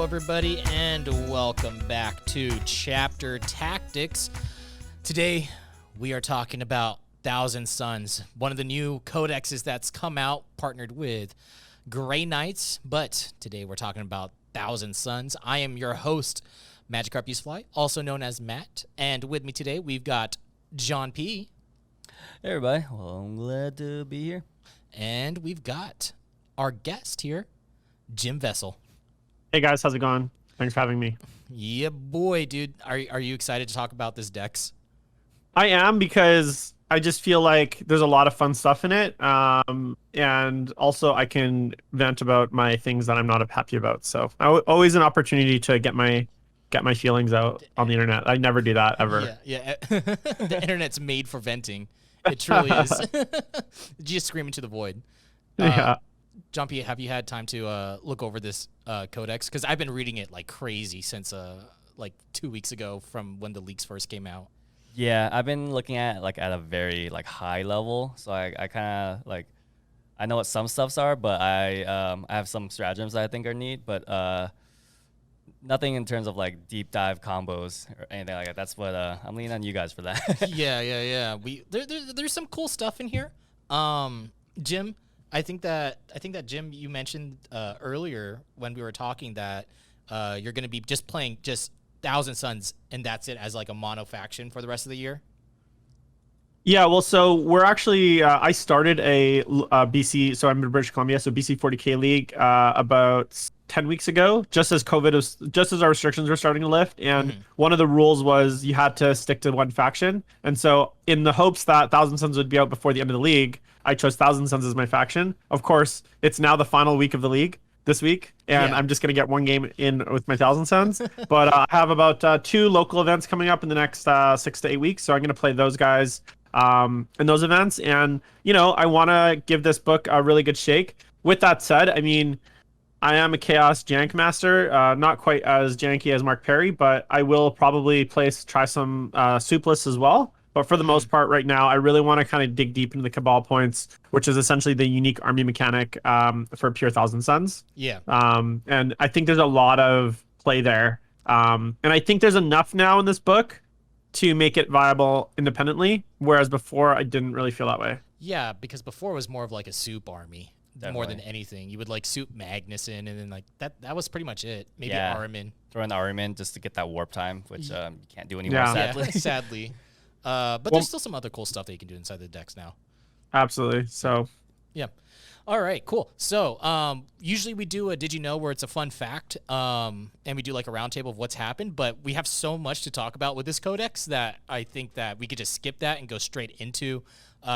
Hello, everybody, and welcome back to Chapter Tactics. Today, we are talking about Thousand Suns, one of the new codexes that's come out, partnered with Grey Knights. But today, we're talking about Thousand Suns. I am your host, Magikarp Usefly, also known as Matt. And with me today, we've got John P. Hey, everybody. Well, I'm glad to be here. And we've got our guest here, Jim Vesal. Hey guys, how's it going? Thanks for having me. Yeah, boy, dude. Are you excited to talk about this Dex? I am, because I just feel like there's a lot of fun stuff in it. And also I can vent about my things that I'm not happy about. So always an opportunity to get my feelings out on the internet. I never do that ever. Yeah. The internet's made for venting. It truly is. Just scream into the void. Yeah. John P., have you had time to look over this codex? Because I've been reading it like crazy since like 2 weeks ago from when the leaks first came out. Yeah, I've been looking at it at a very high level. So I kind of I know what some stuffs are, but I have some stratagems that I think are neat, but nothing in terms of deep dive combos or anything like that. That's what I'm leaning on you guys for that. Yeah. There's some cool stuff in here. Jim, I think that Jim, you mentioned earlier when we were talking that you're going to be just playing just Thousand Suns and that's it as a mono faction for the rest of the year. Yeah, well, so we're actually I started a BC, so I'm in British Columbia, so BC 40K League about 10 weeks ago, just as our restrictions were starting to lift, and one of the rules was you had to stick to one faction. And so in the hopes that Thousand Suns would be out before the end of the league, I chose Thousand Suns as my faction. Of course, it's now the final week of the league this week, and I'm just going to get one game in with my Thousand Suns. But I have about 2 local events coming up in the next 6 to 8 weeks, so I'm going to play those guys in those events. And, I want to give this book a really good shake. With that said, I mean, I am a Chaos Jank Master, not quite as janky as Mark Perry, but I will probably try some Soupless as well. But for the most part right now, I really want to kind of dig deep into the Cabal points, which is essentially the unique army mechanic for pure Thousand Suns. Yeah. And I think there's a lot of play there. And I think there's enough now in this book to make it viable independently, whereas before I didn't really feel that way. Yeah, because before it was more of a soup army. Definitely. More than anything. You would soup Magnus in, and then that was pretty much it. Maybe Yeah. Ahriman. Throw in Ahriman just to get that warp time, which you can't do anymore, sadly. Yeah, sadly. But there's still some other cool stuff that you can do inside the decks now. Absolutely. So yeah. All right, cool. So usually we do a Did You Know, where it's a fun fact, and we do a roundtable of what's happened, but we have so much to talk about with this codex that I think that we could just skip that and go straight into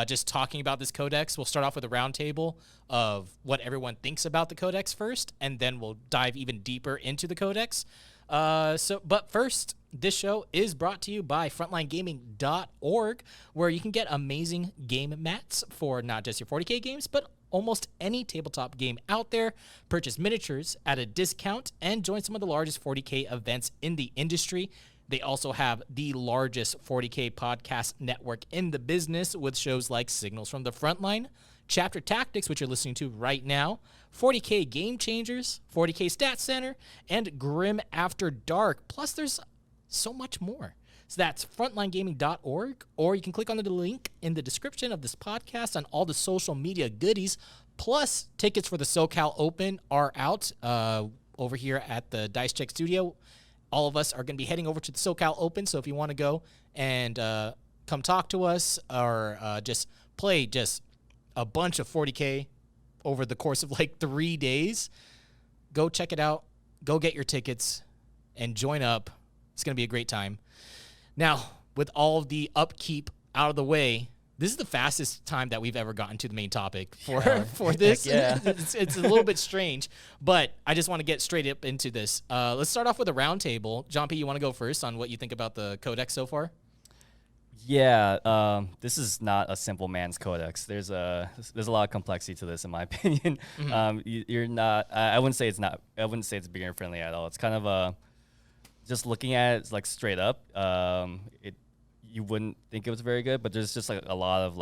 just talking about this codex. We'll start off with a roundtable of what everyone thinks about the codex first, and then we'll dive even deeper into the codex. But first, this show is brought to you by FrontlineGaming.org, where you can get amazing game mats for not just your 40K games, but almost any tabletop game out there. Purchase miniatures at a discount and join some of the largest 40K events in the industry. They also have the largest 40K podcast network in the business, with shows like Signals from the Frontline, Chapter Tactics, which you're listening to right now, 40K Game Changers, 40K Stat Center, and Grim After Dark. Plus, there's so much more. So that's frontlinegaming.org, or you can click on the link in the description of this podcast on all the social media goodies. Plus, tickets for the SoCal Open are out over here at the Dice Check Studio. All of us are going to be heading over to the SoCal Open, so if you want to go and come talk to us or just play just a bunch of 40K over the course of 3 days, go check it out. Go get your tickets and join up. It's going to be a great time. Now, with all of the upkeep out of the way, this is the fastest time that we've ever gotten to the main topic for this. Yeah. It's a little bit strange, but I just want to get straight up into this. Let's start off with a roundtable. John P., you want to go first on what you think about the codex so far? Yeah, this is not a simple man's codex. There's a lot of complexity to this, in my opinion. You're not. I wouldn't say it's not. I wouldn't say it's beginner friendly at all. It's kind of just looking at it straight up. You wouldn't think it was very good, but there's just a lot of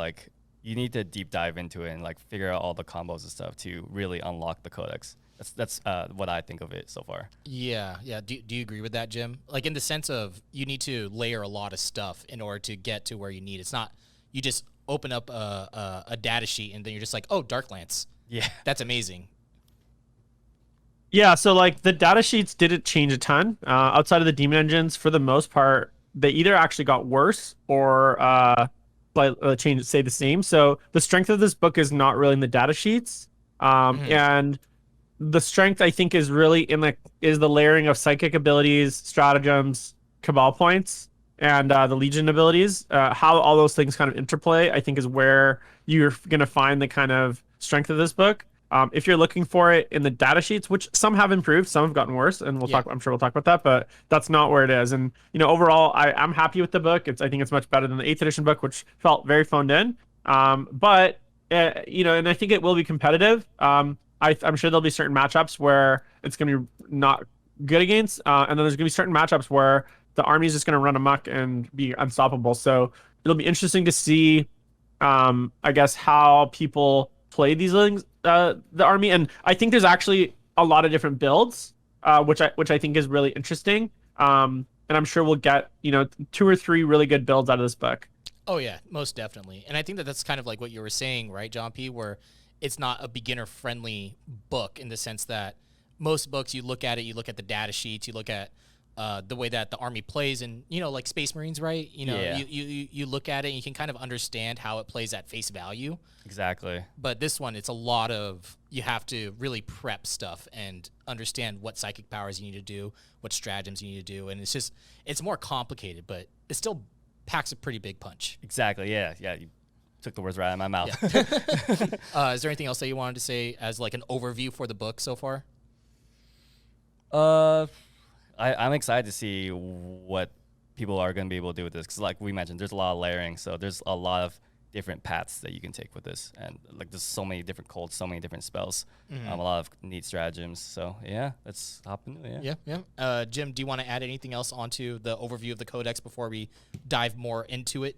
you need to deep dive into it and figure out all the combos and stuff to really unlock the codex. That's what I think of it so far. Yeah. Do you agree with that, Jim? Like in the sense of you need to layer a lot of stuff in order to get to where you need. It's not you just open up a data sheet and then you're just like, oh, Darklance. Yeah. That's amazing. Yeah, so like the data sheets didn't change a ton. Outside of the demon engines, for the most part, they either actually got worse or change stay the same. So the strength of this book is not really in the data sheets, and the strength I think is really in the layering of psychic abilities, stratagems, cabal points, and the legion abilities. How all those things kind of interplay, I think, is where you're gonna find the kind of strength of this book. If you're looking for it in the data sheets, which some have improved, some have gotten worse, and I'm sure we'll talk about that, but that's not where it is. And overall, I'm happy with the book. I think it's much better than the 8th edition book, which felt very phoned in. But and I think it will be competitive. I'm sure there'll be certain matchups where it's going to be not good against, and then there's going to be certain matchups where the army is just going to run amok and be unstoppable. So it'll be interesting to see, I guess, how people play these things. The army, and I think there's actually a lot of different builds, which I think is really interesting. And I'm sure we'll get 2 or 3 really good builds out of this book. Oh yeah, most definitely. And I think that that's kind of like what you were saying, right, John P., where it's not a beginner friendly book in the sense that most books you look at the data sheets, you look at the way that the army plays, and like Space Marines, right? You look at it and you can kind of understand how it plays at face value. Exactly. But this one, it's a lot of, you have to really prep stuff and understand what psychic powers you need to do, what stratagems you need to do, and it's more complicated, but it still packs a pretty big punch. Exactly. Yeah. You took the words right out of my mouth. Yeah. Is there anything else that you wanted to say as like an overview for the book so far? I'm excited to see what people are going to be able to do with this, because like we mentioned, there's a lot of layering, so there's a lot of different paths that you can take with this, and like there's so many different cults, so many different spells, a lot of neat stratagems. So yeah, let's hop into it. Yeah. Jim, do you want to add anything else onto the overview of the Codex before we dive more into it?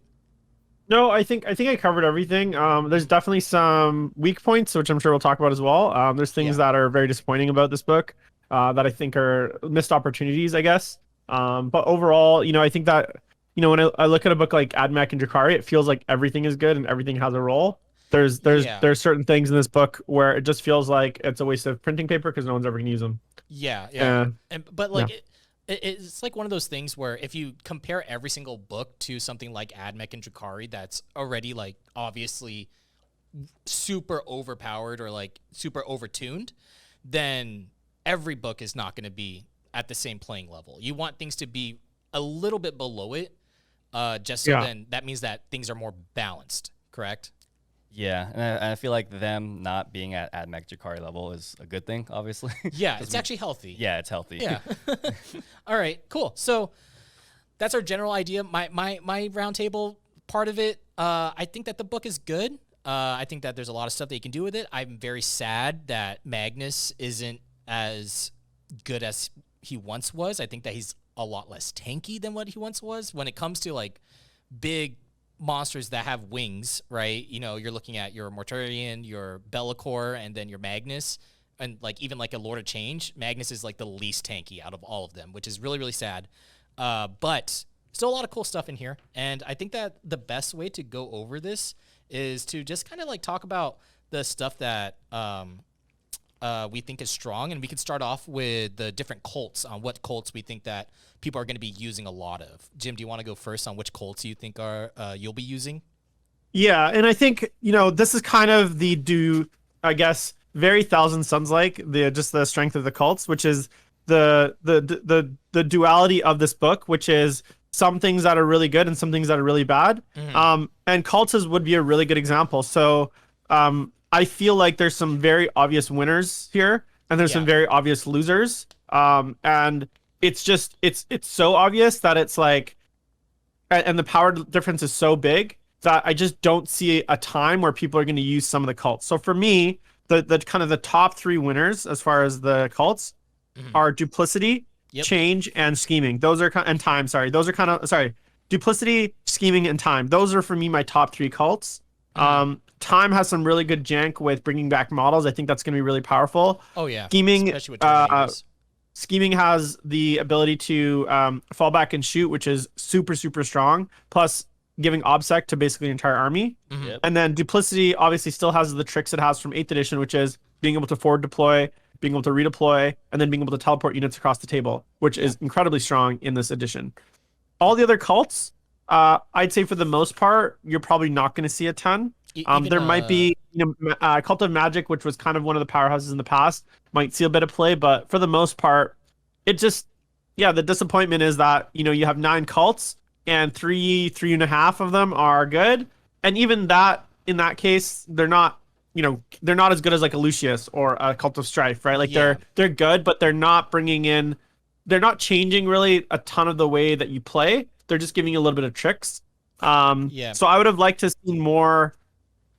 No, I think I covered everything. There's definitely some weak points, which I'm sure we'll talk about as well. There's things that are very disappointing about this book, that I think are missed opportunities, I guess. But overall, I think that when I look at a book like Admech and Drakari, it feels like everything is good and everything has a role. There's certain things in this book where it just feels like it's a waste of printing paper because no one's ever gonna use them. But like it's like one of those things where if you compare every single book to something like Admech and Drakari, that's already like obviously super overpowered or like super overtuned, then every book is not going to be at the same playing level. You want things to be a little bit below it, then that means that things are more balanced, correct? Yeah, and I feel like them not being at Admech Drakari level is a good thing, obviously. Yeah, it's actually healthy. Yeah, it's healthy. Yeah. All right, cool. So that's our general idea. My roundtable part of it, I think that the book is good. I think that there's a lot of stuff that you can do with it. I'm very sad that Magnus isn't as good as he once was. I think that he's a lot less tanky than what he once was when it comes to like big monsters that have wings, right? You're looking at your Mortarian, your Bellicor, and then your Magnus, and like even like a Lord of Change. Magnus is like the least tanky out of all of them, which is really, really sad. But still a lot of cool stuff in here. And I think that the best way to go over this is to just kind of like talk about the stuff that we think is strong, and we could start off with the different cults on what cults we think that people are going to be using a lot of. Jim, do you want to go first on which cults you think are you'll be using? Yeah, and I think this is kind of I guess very Thousand Suns like the strength of the cults, which is the duality of this book, which is some things that are really good and some things that are really bad. And cults would be a really good example. So I feel like there's some very obvious winners here, and there's some very obvious losers. And it's so obvious that it's like, and the power difference is so big that I just don't see a time where people are going to use some of the cults. So for me, the kind of the top 3 winners as far as the cults are duplicity, change, and scheming. Those are and time. Sorry, those are kind of duplicity, scheming, and time. Those are for me my top 3 cults. Time has some really good jank with bringing back models. I think that's going to be really powerful. Oh yeah, Scheming, especially with Terminators. Scheming has the ability to fall back and shoot, which is super, super strong. Plus, giving OBSEC to basically the entire army. Yep. And then Duplicity obviously still has the tricks it has from 8th edition, which is being able to forward deploy, being able to redeploy, and then being able to teleport units across the table, which is incredibly strong in this edition. All the other cults, I'd say for the most part, you're probably not going to see a ton. There might be, Cult of Magic, which was kind of one of the powerhouses in the past, might see a bit of play, but for the most part, it just, the disappointment is that, you have 9 cults and 3.5 of them are good. And even that, in that case, they're not as good as like a Lucius or a Cult of Strife, right? Like they're good, but they're not changing really a ton of the way that you play. They're just giving you a little bit of tricks. So I would have liked to see more,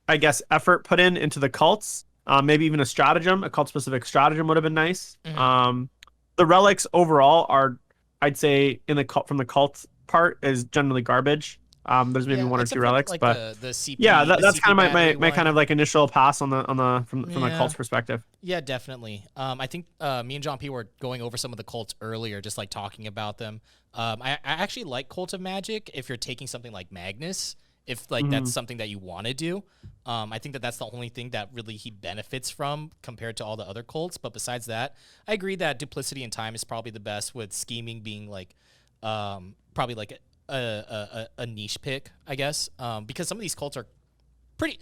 I guess, effort put into the cults. Maybe even a stratagem, a cult specific stratagem would have been nice. The relics overall are, I'd say, from the cult part is generally garbage. There's maybe one or two relics, like but the CP, that's CP kind of my one. kind of like initial pass from the cult's perspective. Yeah, definitely. I think me and John P were going over some of the cults earlier, just like talking about them. I actually like Cult of Magic if you're taking something like Magnus, if like that's something that you want to do. I think that's the only thing that really he benefits from compared to all the other cults. But besides that, I agree that Duplicity and Time is probably the best, with Scheming being like probably like a niche pick, I guess, because some of these cults are pretty.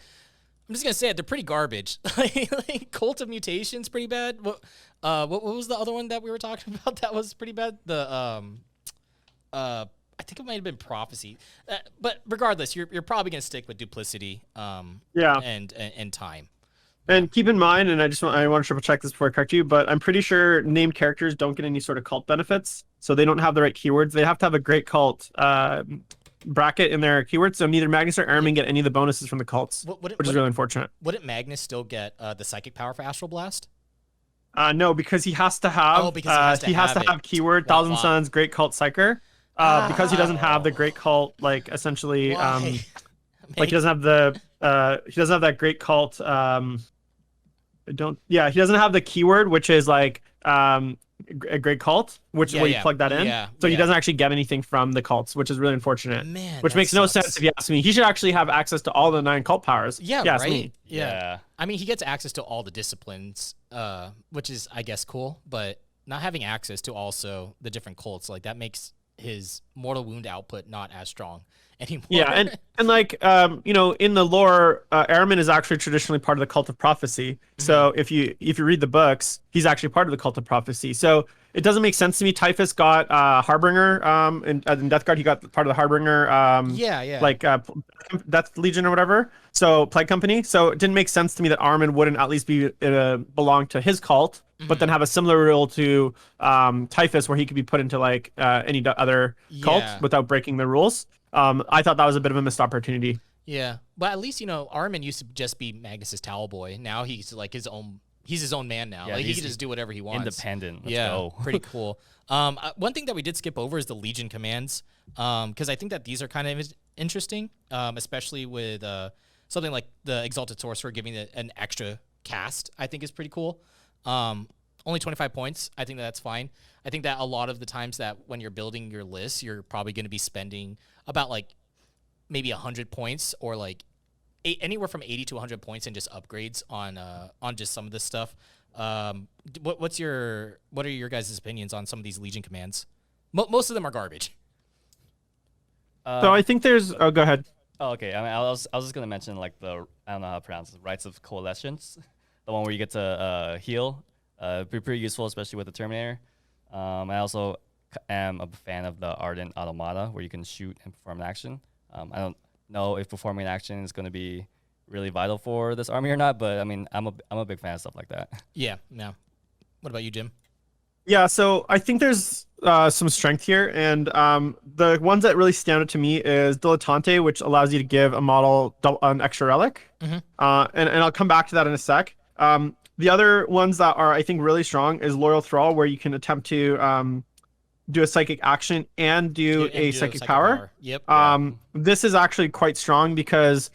I'm just gonna say it; they're pretty garbage. Like Cult of Mutation's pretty bad. What was the other one that we were talking about that was pretty bad? I think it might have been Prophecy, but regardless, you're probably gonna stick with Duplicity, and Time. And keep in mind, and I want to triple check this before I correct you, but I'm pretty sure named characters don't get any sort of cult benefits, so they don't have the right keywords. They have to have a great cult bracket in their keywords, so neither Magnus or Airman get any of the bonuses from the cults, which is really unfortunate. Wouldn't Magnus still get the psychic power for Astral Blast? No, because he has to have. He has to have keyword Thousand Suns Great Cult Psyker. Because he doesn't have the great cult, like essentially, like he doesn't have that great cult. He doesn't have the keyword, which is like a great cult, which is where you plug that in. So he doesn't actually get anything from the cults, which is really unfortunate. Man, which makes no sense if you ask me. He should actually have access to all the 9 cult powers. Yeah, if you ask right. me. Yeah. I mean, he gets access to all the disciplines, which is, I guess, cool. But not having access to also the different cults, like that makes his mortal wound output not as strong anymore. Yeah, and like in the lore, Ahriman is actually traditionally part of the Cult of Prophecy. So if you read the books, he's actually part of the Cult of Prophecy. So it doesn't make sense to me. Typhus got Harbinger, in Death Guard he got part of the Harbinger. Like Death Legion or whatever. So Plague Company. So it didn't make sense to me that Ahriman wouldn't at least be belong to his cult, but then have a similar rule to Typhus, where he could be put into like any other cult without breaking the rules. I thought that was a bit of a missed opportunity. Yeah, but at least Armin used to just be Magnus's towel boy. Now he's like his own. He's his own man now. Like he can just do whatever he wants. Independent. Let's go. Pretty cool. One thing that we did skip over is the Legion commands, because I think that these are kind of interesting, especially with something like the Exalted Sorcerer giving it an extra cast. I think is pretty cool. Only 25 points. I think that's fine. I think that a lot of the times that when you're building your list, you're probably going to be spending about like maybe 100 points or like anywhere from 80 to 100 points in just upgrades on just some of this stuff. What are your guys' opinions on some of these Legion commands? Most of them are garbage. So I think there's. Oh, go ahead. Oh, okay. I mean, I was just gonna mention like I don't know how to pronounce it. Rites of Coalescence, the one where you get to heal. Be pretty useful, especially with the Terminator. I also am a fan of the Ardent Automata, where you can shoot and perform an action. I don't know if performing an action is going to be really vital for this army or not, but I mean, I'm a big fan of stuff like that. Yeah. What about you, Jim? Yeah, so I think there's some strength here, and the ones that really stand out to me is Dilettante, which allows you to give a model an extra relic, and I'll come back to that in a sec. The other ones that are, I think, really strong is Loyal Thrall, where you can attempt to do a psychic action and do a psychic power. Yep. This is actually quite strong because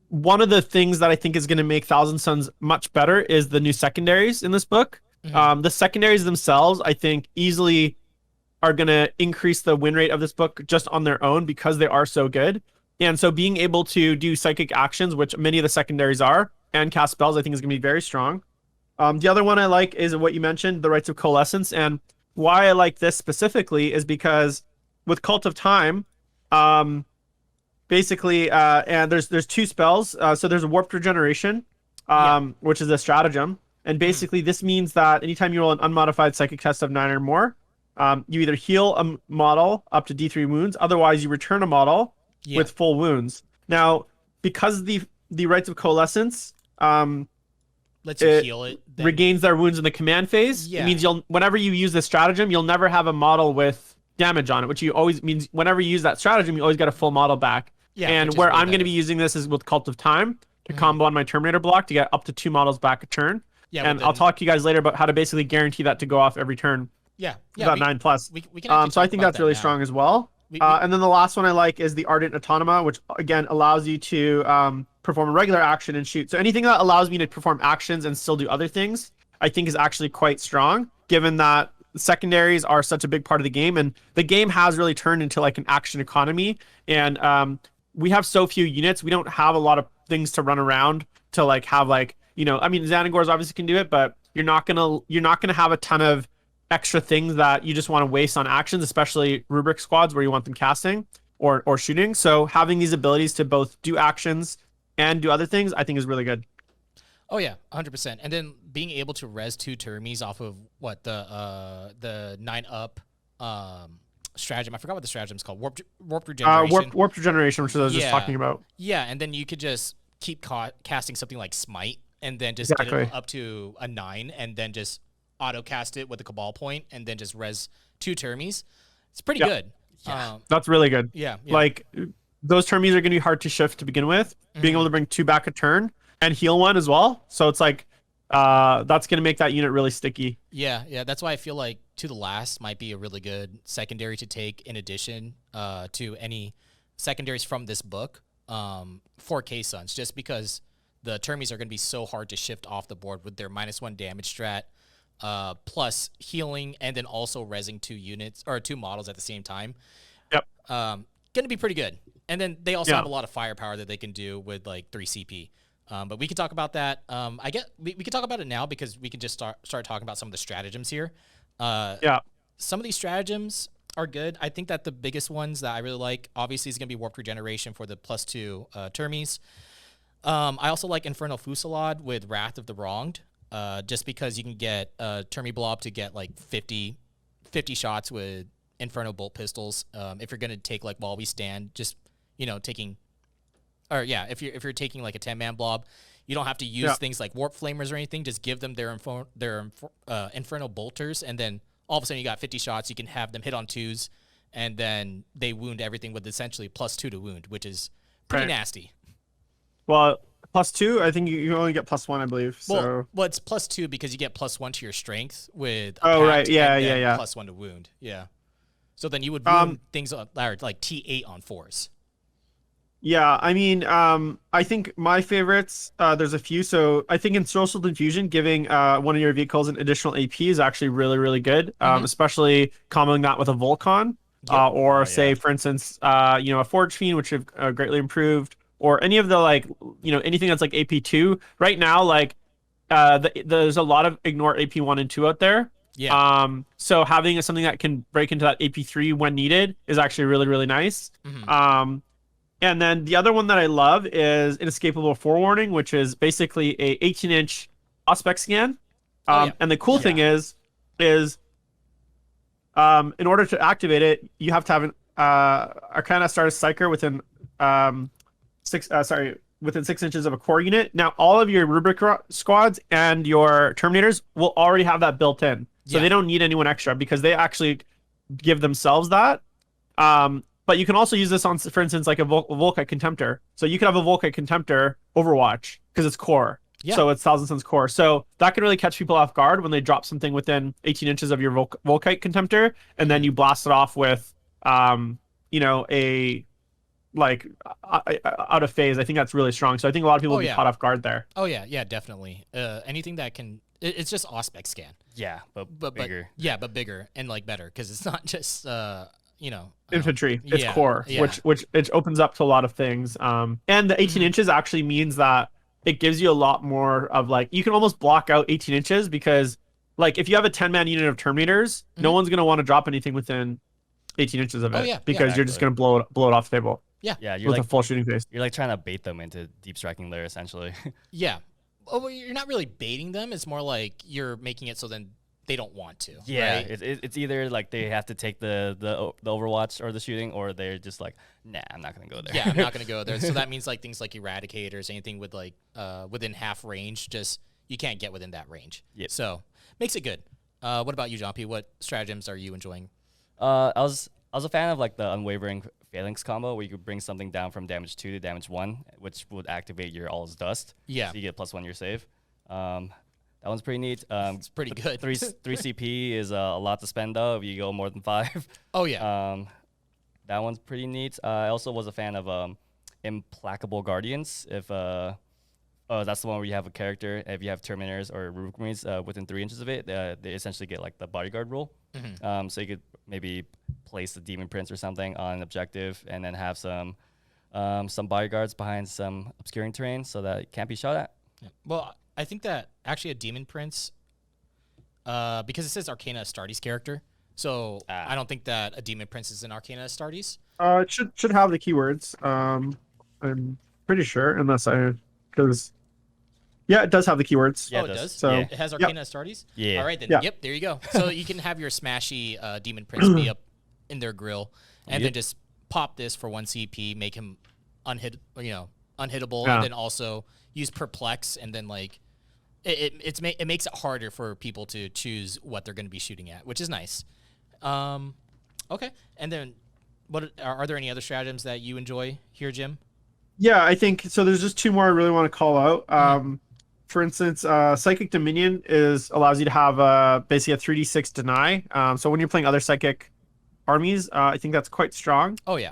one of the things that I think is going to make Thousand Suns much better is the new secondaries in this book. The secondaries themselves, I think, easily are going to increase the win rate of this book just on their own because they are so good. And so being able to do psychic actions, which many of the secondaries are, and cast spells, I think is going to be very strong. The other one I like is what you mentioned, the Rites of Coalescence. And why I like this specifically is because with Cult of Time, basically, and there's two spells. So there's a Warped Regeneration, which is a stratagem. And basically this means that anytime you roll an unmodified psychic test of 9 or more, you either heal a model up to D3 wounds, otherwise you return a model with full wounds. Now, because the Rites of Coalescence lets you heal it, then regains their wounds in the command phase, it means whenever you use this stratagem, you'll never have a model with damage on it, which you always means whenever you use that stratagem, you always get a full model back. And where I'm going to be using this is with Cult of Time to combo on my Terminator block to get up to 2 models back a turn. And I'll talk to you guys later about how to basically guarantee that to go off every turn. About 9+. We can so I think that's really strong as well. And then the last one I like is the Ardent Autonoma, which again allows you to perform a regular action and shoot. So anything that allows me to perform actions and still do other things, I think is actually quite strong, given that secondaries are such a big part of the game. And the game has really turned into like an action economy. And we have so few units. We don't have a lot of things to run around to like have like, I mean, Xanagors obviously can do it, but you're not gonna have a ton of extra things that you just want to waste on actions, especially rubric squads where you want them casting or shooting. So having these abilities to both do actions and do other things, I think is really good. Oh yeah, 100%. And then being able to res 2 termies off of what the 9-up stratagem. I forgot what the stratagem is called. Warped Regeneration. Warped Regeneration, which I was just talking about. Yeah, and then you could just keep casting something like Smite, and then just get it up to a 9, and then just auto cast it with a Cabal point, and then just res 2 termies. It's pretty good. That's really good. Yeah. Like those termies are going to be hard to shift to begin with. Being able to bring 2 back a turn and heal 1 as well. So it's like that's going to make that unit really sticky. Yeah. That's why I feel like To the Last might be a really good secondary to take in addition to any secondaries from this book for K-Suns, just because the termies are going to be so hard to shift off the board with their -1 damage strat, plus healing, and then also resing 2 units or 2 models at the same time. Going to be pretty good. And then they also have a lot of firepower that they can do with like 3 CP. But we can talk about that. We can talk about it now because we can just start talking about some of the stratagems here. Some of these stratagems are good. I think that the biggest ones that I really like, obviously, is going to be Warped Regeneration for the +2 termies. I also like Infernal Fusillade with Wrath of the Wronged, just because you can get Termi Blob to get like 50 shots with Inferno Bolt Pistols. If you're going to take like While We Stand, just, taking... Or yeah, if you're taking like a 10-man blob, you don't have to use things like Warp Flamers or anything. Just give them their Inferno Bolters, and then all of a sudden you got 50 shots. You can have them hit on 2s, and then they wound everything with essentially +2 to wound, which is pretty nasty. Well, +2, I think you only get +1, I believe. So well, it's +2 because you get +1 to your strength with +1 to wound. Yeah. So then you would wound things like T8 on 4s. Yeah, I mean, I think my favorites, there's a few. So I think in Social Confusion, giving one of your vehicles an additional AP is actually really, really good, especially comboing that with a Volcon, for instance, a Forge Fiend, which have greatly improved, or any of the, like, anything that's like AP2. Right now, like, there's a lot of ignore AP1 and 2 out there. Yeah. So having something that can break into that AP3 when needed is actually really, really nice. And then the other one that I love is Inescapable Forewarning, which is basically a 18-inch prospect scan. And the cool thing is in order to activate it, you have to have an Arcana Stars Psyker within 6 inches of a core unit. Now, all of your Rubric squads and your Terminators will already have that built in, so they don't need anyone extra because they actually give themselves that. But you can also use this on, for instance, like a Volkite Contemptor. So you could have a Volkite Contemptor Overwatch because it's core. So it's Thousand Suns core. So that can really catch people off guard when they drop something within 18 inches of your Volkite Contemptor, and then you blast it off with, a like out of phase. I think that's really strong. So I think a lot of people will be yeah. caught off guard there. Oh yeah, definitely. Anything that can, it's just Auspex scan. Yeah, but bigger. Yeah, but bigger and like better because it's not just Infantry. It's yeah, core, yeah. which it opens up to a lot of things. And the 18 inches actually means that it gives you a lot more of like, you can almost block out 18 inches because like if you have a 10-man unit of Terminators, no one's going to want to drop anything within 18 inches of it because you're just going to blow it off the table. Yeah, you're with like a full shooting phase. You're like trying to bait them into deep striking lair essentially. Yeah. Oh, well, you're not really baiting them. It's more like you're making it so then they don't want to. Yeah, right? it's either like they have to take the Overwatch or the shooting, or they're just like, nah, I'm not gonna go there. Yeah, I'm not gonna go there. So that means like things like Eradicators, anything with like within half range, just you can't get within that range. Yep. So makes it good. What about you, John P? What stratagems are you enjoying? I was a fan of like the Unwavering Phalanx combo where you could bring something down from damage 2 to damage 1, which would activate your All's Dust. Yeah. So you get +1 your save. That one's pretty neat. It's pretty good. 3 CP is a lot to spend though if you go more than 5. Oh yeah. That one's pretty neat. I also was a fan of Implacable Guardians. If that's the one where you have a character. If you have Terminators or Rubric Marines within 3 inches of it, they essentially get like the bodyguard rule. So you could maybe place the Demon Prince or something on an objective, and then have some bodyguards behind some obscuring terrain so that it can't be shot at. Yeah. Well, I think that actually a Demon Prince, because it says Arcana Astartes character, so I don't think that a Demon Prince is an Arcana Astartes. It should have the keywords. I'm pretty sure, because yeah, it does have the keywords. Yeah, it does. So it has Arcana Astartes. Yeah. All right then. Yeah. Yep. There you go. So you can have your smashy Demon Prince be up in their grill, and then just pop this for 1 CP, make him unhittable, and then also use Perplex, and then like it makes it harder for people to choose what they're going to be shooting at, which is nice. Okay, and then what are there any other stratagems that you enjoy here, Jim? Yeah, I think so. There's just 2 more I really want to call out. For instance, Psychic Dominion allows you to have basically a 3d6 deny. So when you're playing other Psychic armies, I think that's quite strong. Oh yeah.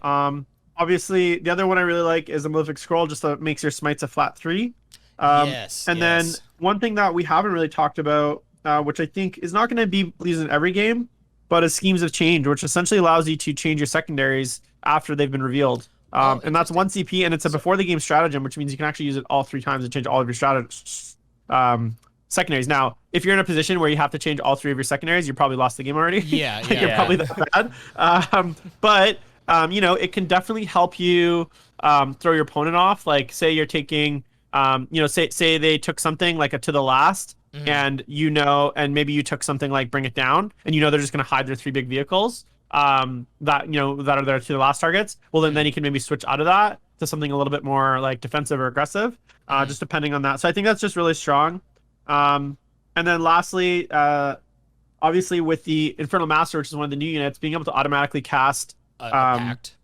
Obviously, the other one I really like is the Malefic Scroll, just makes your smites a flat 3. Then one thing that we haven't really talked about, which I think is not going to be used in every game, but is Schemes of Change, which essentially allows you to change your secondaries after they've been revealed. And that's 1 CP, and it's a before the game stratagem, which means you can actually use it all 3 times and change all of your secondaries. Now, if you're in a position where you have to change all 3 of your secondaries, you probably lost the game already. Yeah, You're probably that bad. But it can definitely help you throw your opponent off. Like, say you're taking, say they took something like a to the last, and and maybe you took something like Bring It Down, and they're just going to hide their 3 big vehicles. That are there to the last targets. Well, then you can maybe switch out of that to something a little bit more like defensive or aggressive, just depending on that. So I think that's just really strong. And then lastly, obviously with the Infernal Master, which is one of the new units, being able to automatically cast a pact,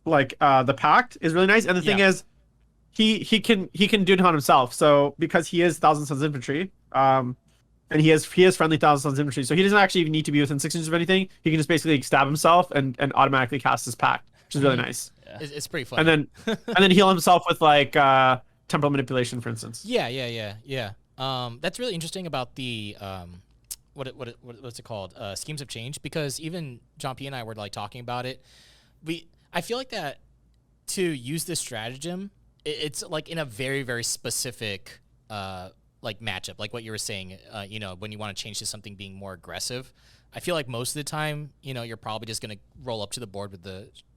the pact is really nice. And the thing is, he can do it on himself. So because he is Thousand Sons Infantry, and he has friendly Thousand Sons Infantry, so he doesn't actually even need to be within 6 inches of anything. He can just basically stab himself and automatically cast his pact, which is really nice. Yeah. It's pretty fun. And then heal himself with like Temporal Manipulation, for instance. Yeah. That's really interesting about the what's it called? Schemes of Change, because even John P and I were like talking about it. I feel like that to use this stratagem, it's like in a very, very specific like matchup, like what you were saying, when you want to change to something being more aggressive. I feel like most of the time, you're probably just going to roll up to the board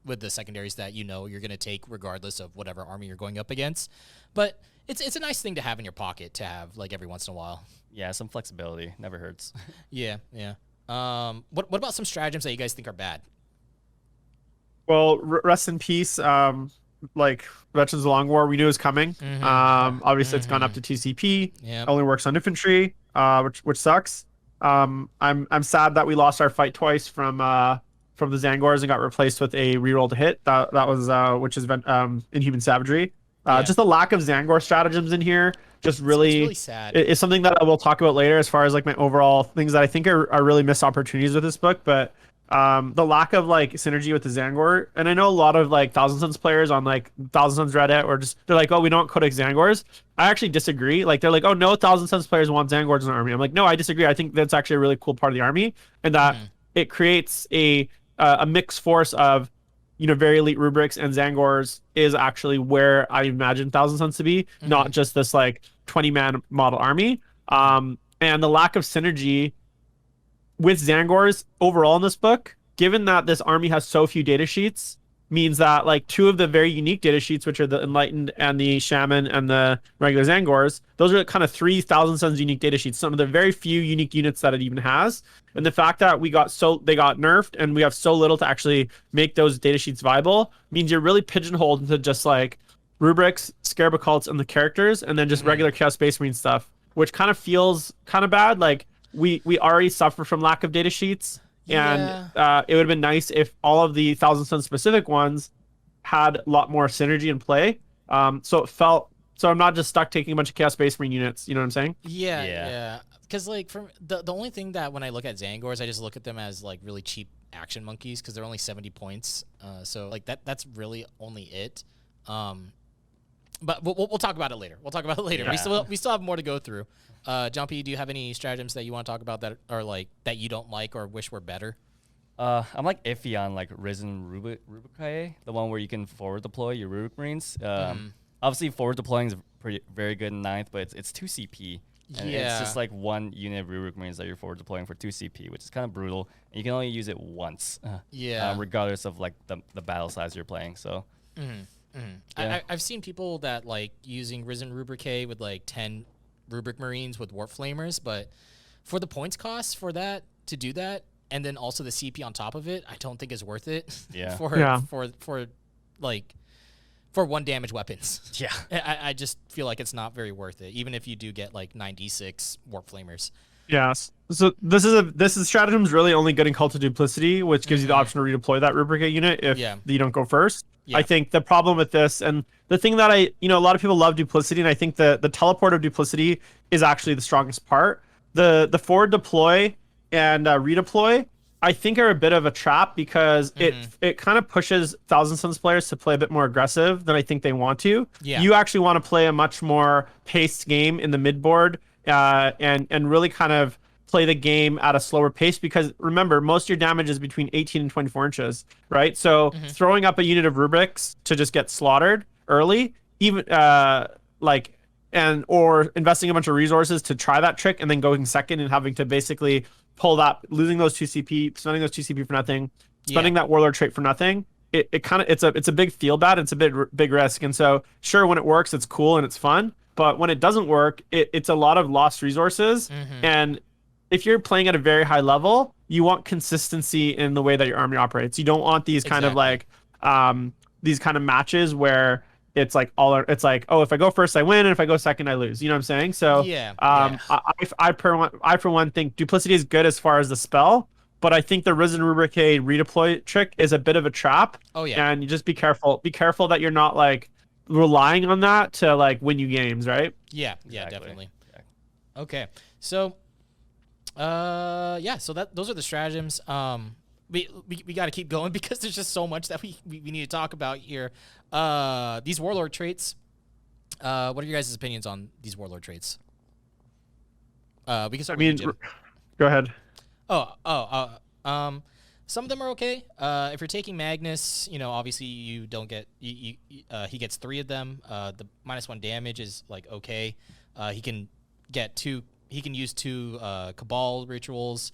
with the secondaries that you're going to take regardless of whatever army you're going up against. But it's a nice thing to have in your pocket to have like every once in a while. Yeah, some flexibility never hurts. Yeah. What about some stratagems that you guys think are bad? Well, rest in peace. Like Veterans of the Long War, we knew it was coming. Obviously, it's gone up to 2 CP. Yeah. Only works on infantry, which sucks. I'm sad that we lost our fight twice from the Zangors and got replaced with a reroll to hit. That was which is Inhuman Savagery. Just the lack of Zangor stratagems in here just it's really really sad. It's something that I will talk about later as far as like my overall things that I think are really missed opportunities with this book. But the lack of like synergy with the Zangor, and I know a lot of like Thousand Suns players on like Thousand Suns Reddit or just they're like, oh, we don't Codex Zangors. I actually disagree. Like they're like, oh no, Thousand Suns players want Zangors in the army. I'm like, no, I disagree. I think that's actually a really cool part of the army, and that it creates a mixed force of very elite rubrics, and Zangors is actually where I imagine Thousand Suns to be, not just this like 20-man model army. And the lack of synergy with Zangors overall in this book, given that this army has so few data sheets, means that like two of the very unique data sheets, which are the Enlightened and the Shaman and the regular Zangors, those are kind of 3,000 Suns unique data sheets, some of the very few unique units that it even has. And the fact that they got nerfed and we have so little to actually make those data sheets viable means you're really pigeonholed into just like rubrics, scarab occults, and the characters, and then just regular Chaos Space Marine stuff, which kind of feels kind of bad. Like we already suffer from lack of data sheets. And it would have been nice if all of the Thousand Sun specific ones had a lot more synergy in play. So I'm not just stuck taking a bunch of Chaos Space Marine units. You know what I'm saying? Yeah. Because like from the only thing that when I look at Zangors, I just look at them as like really cheap action monkeys because they're only 70 points. So like that's really only it. But we'll talk about it later. Yeah. We still have more to go through. Jumpy, do you have any stratagems that you want to talk about that are like that you don't like or wish were better? I'm like iffy on like Risen Rubricae, the one where you can forward deploy your Rubric Marines. Obviously, forward deploying is very good in 9th, but it's 2 CP. And it's just like one unit of Rubric Marines that you're forward deploying for 2 CP, which is kind of brutal. And you can only use it once. Regardless of like the battle size you're playing. So. Yeah. I've seen people that like using Risen Rubricae with like 10 Rubric Marines with Warp Flamers, but for the points cost for that to do that, and then also the CP on top of it, I don't think is worth it. For 1 damage weapons. Yeah. I just feel like it's not very worth it, even if you do get like 96 Warp Flamers. Yes. So this is stratagem's really only good in Cult of Duplicity, which gives you the option to redeploy that Rubricae unit if you don't go first. Yeah. I think the problem with this, and the thing that a lot of people love Duplicity, and I think the teleport of Duplicity is actually the strongest part. The forward deploy and redeploy, I think, are a bit of a trap because it kind of pushes Thousand Suns players to play a bit more aggressive than I think they want to. Yeah. You actually want to play a much more paced game in the mid board, and really kind of play the game at a slower pace, because remember, most of your damage is between 18 and 24 inches, right? So throwing up a unit of rubrics to just get slaughtered early, even or investing a bunch of resources to try that trick and then going second and having to basically pull that, losing those 2 CP, spending those 2 CP for nothing, spending that Warlord trait for nothing. It's a big feel bad. It's a big risk. And so sure, when it works, it's cool and it's fun. But when it doesn't work, it's a lot of lost resources. And if you're playing at a very high level, you want consistency in the way that your army operates. You don't want these kind of like these kind of matches where it's like oh, if I go first I win, and if I go second I lose. You know what I'm saying? So I for one think Duplicity is good as far as the spell, but I think the Risen Rubricae redeploy trick is a bit of a trap. Oh yeah. And you just be careful. Be careful that you're not like relying on that to like win you games, right? Yeah, definitely. Okay, so so those are the stratagems. We got to keep going because there's just so much that we need to talk about here. These Warlord traits. What are your guys' opinions on these Warlord traits? We can start. Go ahead. Some of them are okay. If you're taking Magnus, obviously you don't get he gets 3 of them. The -1 damage is like okay. He can get 2. He can use 2 Cabal rituals,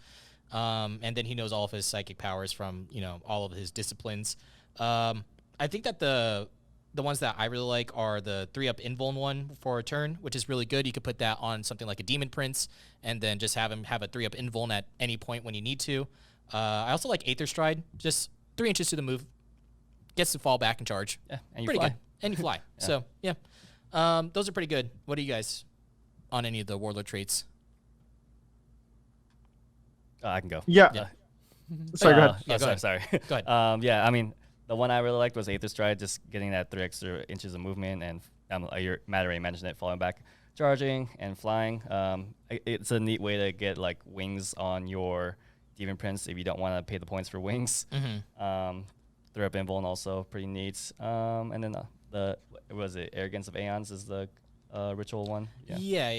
and then he knows all of his psychic powers from all of his disciplines. I think that the ones that I really like are the 3-up invuln one for a turn, which is really good. You could put that on something like a Demon Prince, and then just have him have a 3-up invuln at any point when you need to. I also like Aether Stride, just 3 inches to the move, gets to fall back and charge. Yeah, and you pretty fly. Good, and you fly. Yeah. So yeah, those are pretty good. What do you guys on any of the Warlord traits? I can go. Yeah. Sorry, go ahead. Sorry. Go ahead. Yeah, I mean, the one I really liked was Aether Stride, just getting that 3 extra inches of movement, and Matt already mentioned it, falling back, charging, and flying. It's a neat way to get like wings on your Demon Prince if you don't want to pay the points for wings. Throw up Invuln also pretty neat. And then what was it? Arrogance of Aeons is the ritual one. Yeah.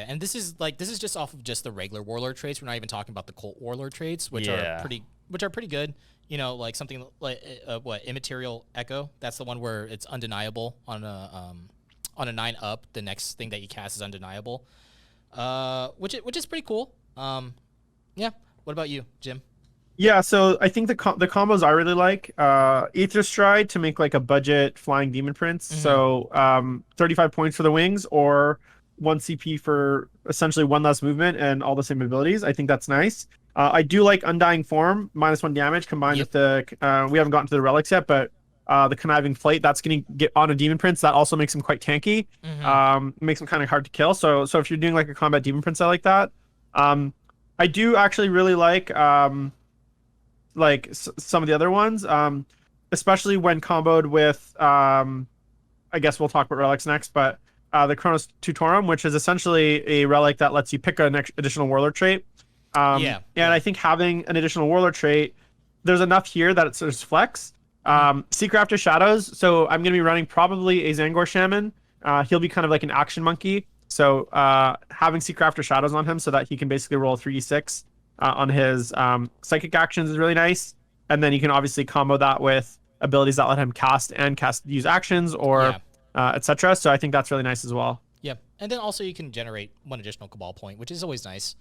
And this is just off of just the regular Warlord traits. We're not even talking about the Cult Warlord traits, which are pretty good. You know, like something like Immaterial Echo. That's the one where it's undeniable on a 9 up. The next thing that you cast is undeniable, which is pretty cool. Yeah. What about you, Jim? Yeah, so I think the combos I really like, Aether Stride to make like a budget flying demon prince. So 35 points for the wings, or 1 CP for essentially 1 less movement and all the same abilities. I think that's nice. I do like Undying Form, -1 damage combined with the, we haven't gotten to the relics yet, but the Conniving Flight, that's going to get on a demon prince. That also makes him quite tanky. Makes him kind of hard to kill. So if you're doing like a combat demon prince, I like that. I do actually really like some of the other ones, especially when comboed with, I guess we'll talk about relics next, but the Chronosautorum, which is essentially a relic that lets you pick an additional warlord trait. And I think having an additional warlord trait, there's enough here that it's there's flex. Seeker Shadows, so I'm going to be running probably a Zangor Shaman. He'll be kind of like an action monkey. So having Seeker Shadows on him so that he can basically roll 3d6 on his psychic actions is really nice. And then you can obviously combo that with abilities that let him use actions or etc. So I think that's really nice as well. Yeah, and then also you can generate 1 additional Cabal point, which is always nice.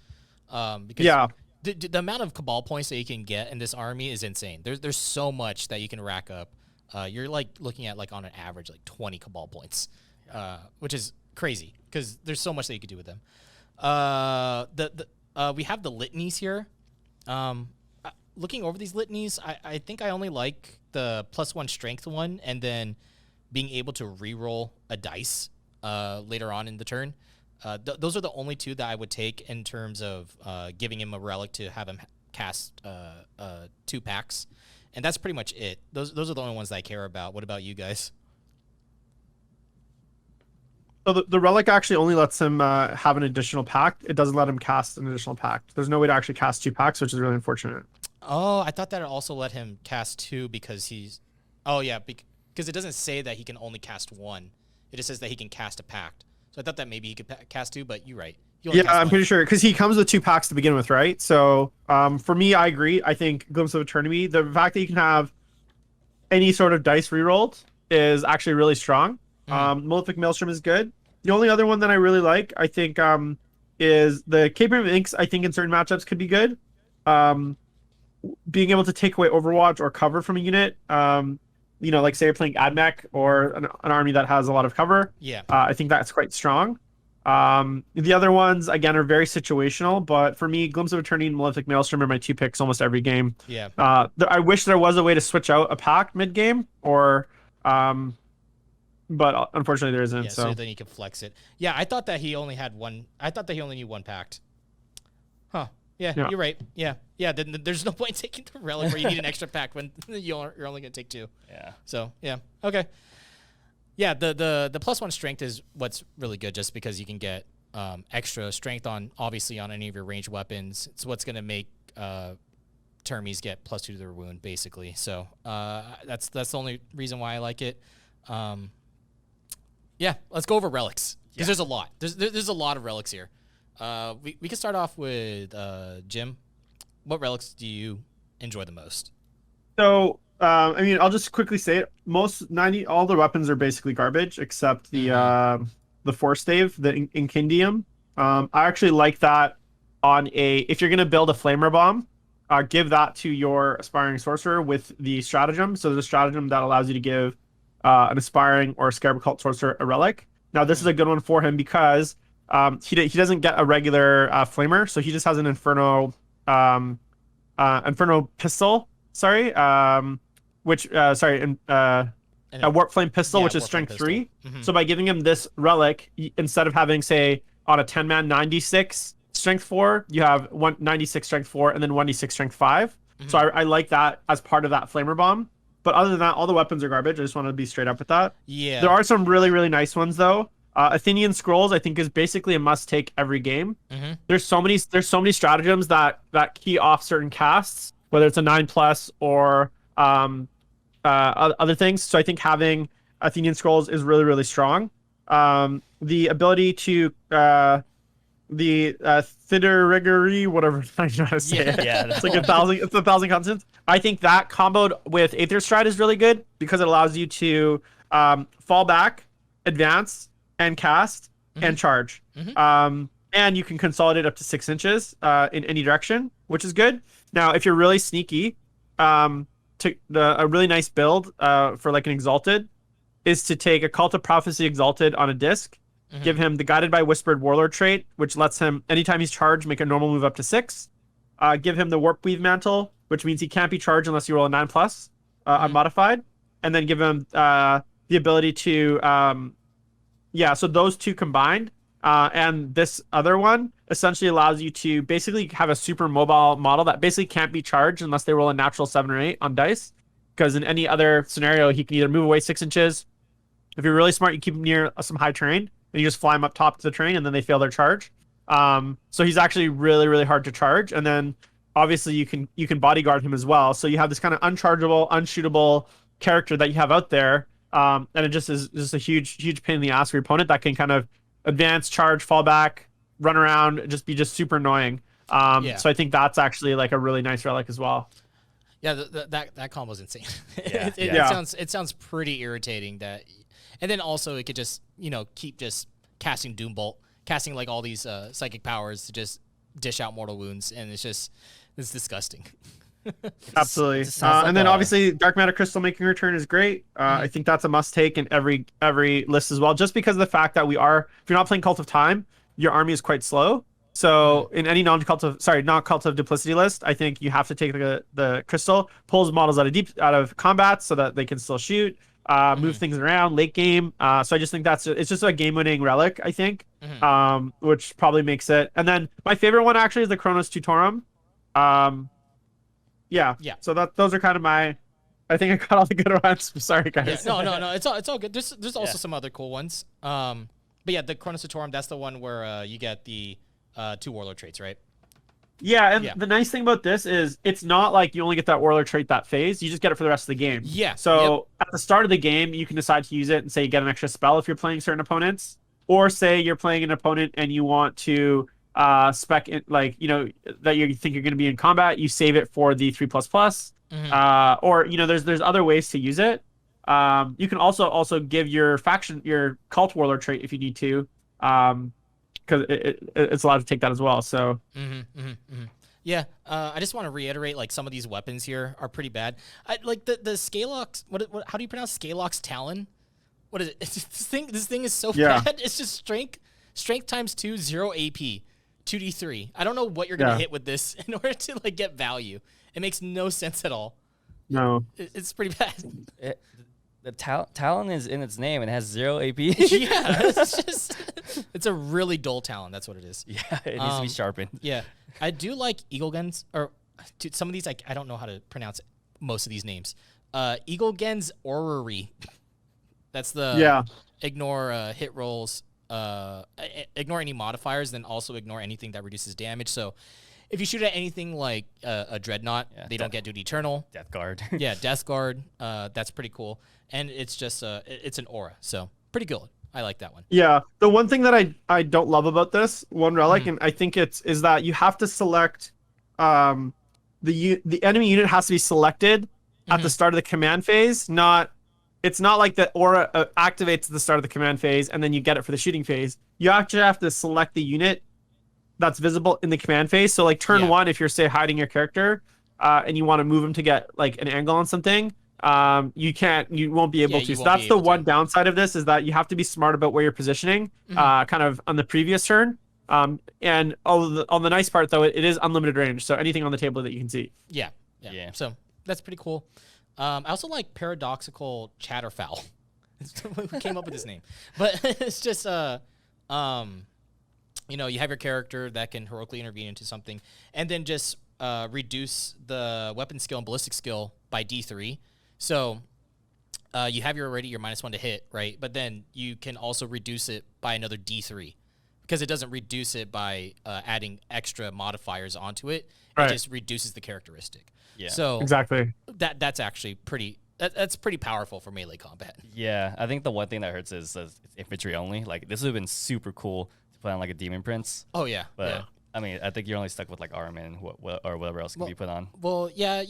Because the amount of Cabal points that you can get in this army is insane. There's so much that you can rack up. You're like looking at like on an average like 20 Cabal points, which is crazy because there's so much that you could do with them. We have the Litanies here. Looking over these Litanies, I think I only like the +1 strength one, and then being able to reroll a dice later on in the turn. Those are the only 2 that I would take in terms of giving him a relic to have him cast 2 packs, and that's pretty much it. Those are the only ones that I care about. What about you guys? So the relic actually only lets him have an additional pact. It doesn't let him cast an additional pact. There's no way to actually cast 2 packs, which is really unfortunate. Oh, I thought that it also let him cast 2 because he's... Oh, yeah, because it doesn't say that he can only cast 1. It just says that he can cast a pact. So I thought that maybe he could cast 2, but you're right. I'm pretty sure, because he comes with 2 packs to begin with, right? So for me, I agree. I think Glimpse of Eternity, the fact that you can have any sort of dice rerolled is actually really strong. Malefic Maelstrom is good. The only other one that I really like, I think, is the Cape of Inks. I think in certain matchups could be good. Being able to take away Overwatch or cover from a unit, like say you're playing Admech or an army that has a lot of cover. I think that's quite strong. The other ones, again, are very situational, but for me, Glimpse of Eternity and Malefic Maelstrom are my 2 picks almost every game. I wish there was a way to switch out a pack mid-game, but unfortunately there isn't. So then you can flex it. Yeah, I thought that he only had 1. I thought that he only knew 1 pact. Huh. Yeah, you're right. Yeah. Then there's no point in taking the relic where you need an extra pack when you're only gonna take 2. Yeah. So okay. Yeah, the +1 strength is what's really good, just because you can get extra strength on any of your ranged weapons. It's what's gonna make Termies get +2 to their wound, basically. So that's the only reason why I like it. Let's go over relics, because there's a lot. There's a lot of relics here. We can start off with Jim. What relics do you enjoy the most? So, I'll just quickly say it. All the weapons are basically garbage except the Force Stave, the Incendium. I actually like that if you're gonna build a Flamer Bomb, give that to your Aspiring Sorcerer with the Stratagem. So there's a Stratagem that allows you to give an Aspiring or Scarab Cult Sorcerer a relic. Now this is a good one for him because he doesn't get a regular Flamer, so he just has an Inferno Pistol. A Warp Flame Pistol, which is Strength 3. So by giving him this relic, instead of having, say, on a 10-man 96 Strength 4, you have 96 Strength 4 and then 1d6 Strength 5. So I like that as part of that Flamer Bomb. But other than that, all the weapons are garbage. I just want to be straight up with that. Yeah. There are some really, really nice ones, though. Athenian Scrolls, I think, is basically a must take every game. Mm-hmm. There's so many stratagems that key off certain casts, whether it's a 9+ or other things. So I think having Athenian Scrolls is really, really strong. The ability to the Thitterigery, whatever I know how to say it. Yeah, It's like 1,000. It's 1,000 constants. I think that comboed with Aether Stride is really good because it allows you to fall back, advance, and cast and charge. And you can consolidate up to 6 inches in any direction, which is good. Now, if you're really sneaky, a really nice build for like an Exalted is to take a Cult of Prophecy Exalted on a disc, give him the Guided by Whispered Warlord trait, which lets him, anytime he's charged, make a normal move up to 6. Give him the Warp Weave Mantle, which means he can't be charged unless you roll a 9+ unmodified. And then give him the ability to, so those two combined. And this other one essentially allows you to basically have a super mobile model that basically can't be charged unless they roll a natural 7 or 8 on dice. Because in any other scenario, he can either move away 6 inches. If you're really smart, you keep him near some high terrain, and you just fly him up top to the terrain, and then they fail their charge. So he's actually really, really hard to charge. And then obviously you can bodyguard him as well. So you have this kind of unchargeable, unshootable character that you have out there. And it just is just a huge pain in the ass for your opponent that can kind of advance, charge, fall back, run around, be super annoying. So I think that's actually like a really nice relic as well. Yeah, that combo's insane. Yeah. It sounds pretty irritating that, and then also it could just keep just casting Doombolt, casting like all these psychic powers to just dish out mortal wounds, and it's disgusting. Absolutely. Like and then obviously Dark Matter Crystal making a return is great. I think that's a must take in every list as well, just because of the fact that if you're not playing Cult of Time, your army is quite slow. So in any non-cult of duplicity list, I think you have to take the crystal, pulls models out of combat so that they can still shoot, move things around late game. So I just think it's just a game-winning relic, I think, which probably makes it. And then my favorite one actually is the Chronosautorum. Yeah. So those are kind of I think I got all the good ones. Sorry, guys. Yeah, no. It's all good. There's also some other cool ones. But yeah, the Chronosautorum, that's the one where you get the 2 Warlord traits, right? Yeah, and the nice thing about this is it's not like you only get that Warlord trait that phase. You just get it for the rest of the game. Yeah. So at the start of the game, you can decide to use it and say you get an extra spell if you're playing certain opponents, or say you're playing an opponent and you want to spec in, that you think you're going to be in combat, you save it for the 3++. Or there's other ways to use it. You can also give your faction your Cult Warlord trait if you need to. Because it's allowed to take that as well. So yeah, I just want to reiterate, like, some of these weapons here are pretty bad. Like the Scalox. What? How do you pronounce Scalox Talon? What is it? This thing is so bad. It's just strength times 2, 0 AP, 2d3. I don't know what you're gonna hit with this in order to like get value. It makes no sense at all. No, it's pretty bad. The Talon is in its name and has 0 AP. Yeah, it's a really dull Talon. That's what it is. Yeah, it needs to be sharpened. Yeah, I do like Eagle Guns, or some of these I don't know how to pronounce most of these names. Eagle Guns Orrery. That's the ignore hit rolls, ignore any modifiers, then also ignore anything that reduces damage. So if you shoot at anything like a Dreadnought, they don't get Duty Eternal. Death Guard. Yeah, Death Guard. That's pretty cool. And it's just it's an aura, so pretty good. I like that one. Yeah, the one thing that I don't love about this one relic, and I think is that you have to select the enemy unit has to be selected at the start of the command phase. It's not like the aura activates at the start of the command phase and then you get it for the shooting phase. You actually have to select the unit that's visible in the command phase. So like turn 1, if you're say hiding your character and you want to move him to get like an angle on something, you won't be able to. So that's the one downside of this, is that you have to be smart about where you're positioning kind of on the previous turn. And on the nice part though, it is unlimited range. So anything on the table that you can see. Yeah. So that's pretty cool. I also like Paradoxical Chatterfowl. Who came up with this name? But it's just you have your character that can heroically intervene into something, and then just reduce the weapon skill and ballistic skill by D3. So you have your -1 to hit, right? But then you can also reduce it by another D3 because it doesn't reduce it by adding extra modifiers onto it. Right. It just reduces the characteristic. Yeah. So Exactly. that's actually pretty. That's pretty powerful for melee combat. Yeah, I think the one thing that hurts is it's infantry only. Like this would have been super cool to put on like a demon prince, Oh yeah, but yeah. I mean, I think you're only stuck with like arm and or whatever else can be put on. Well, yeah.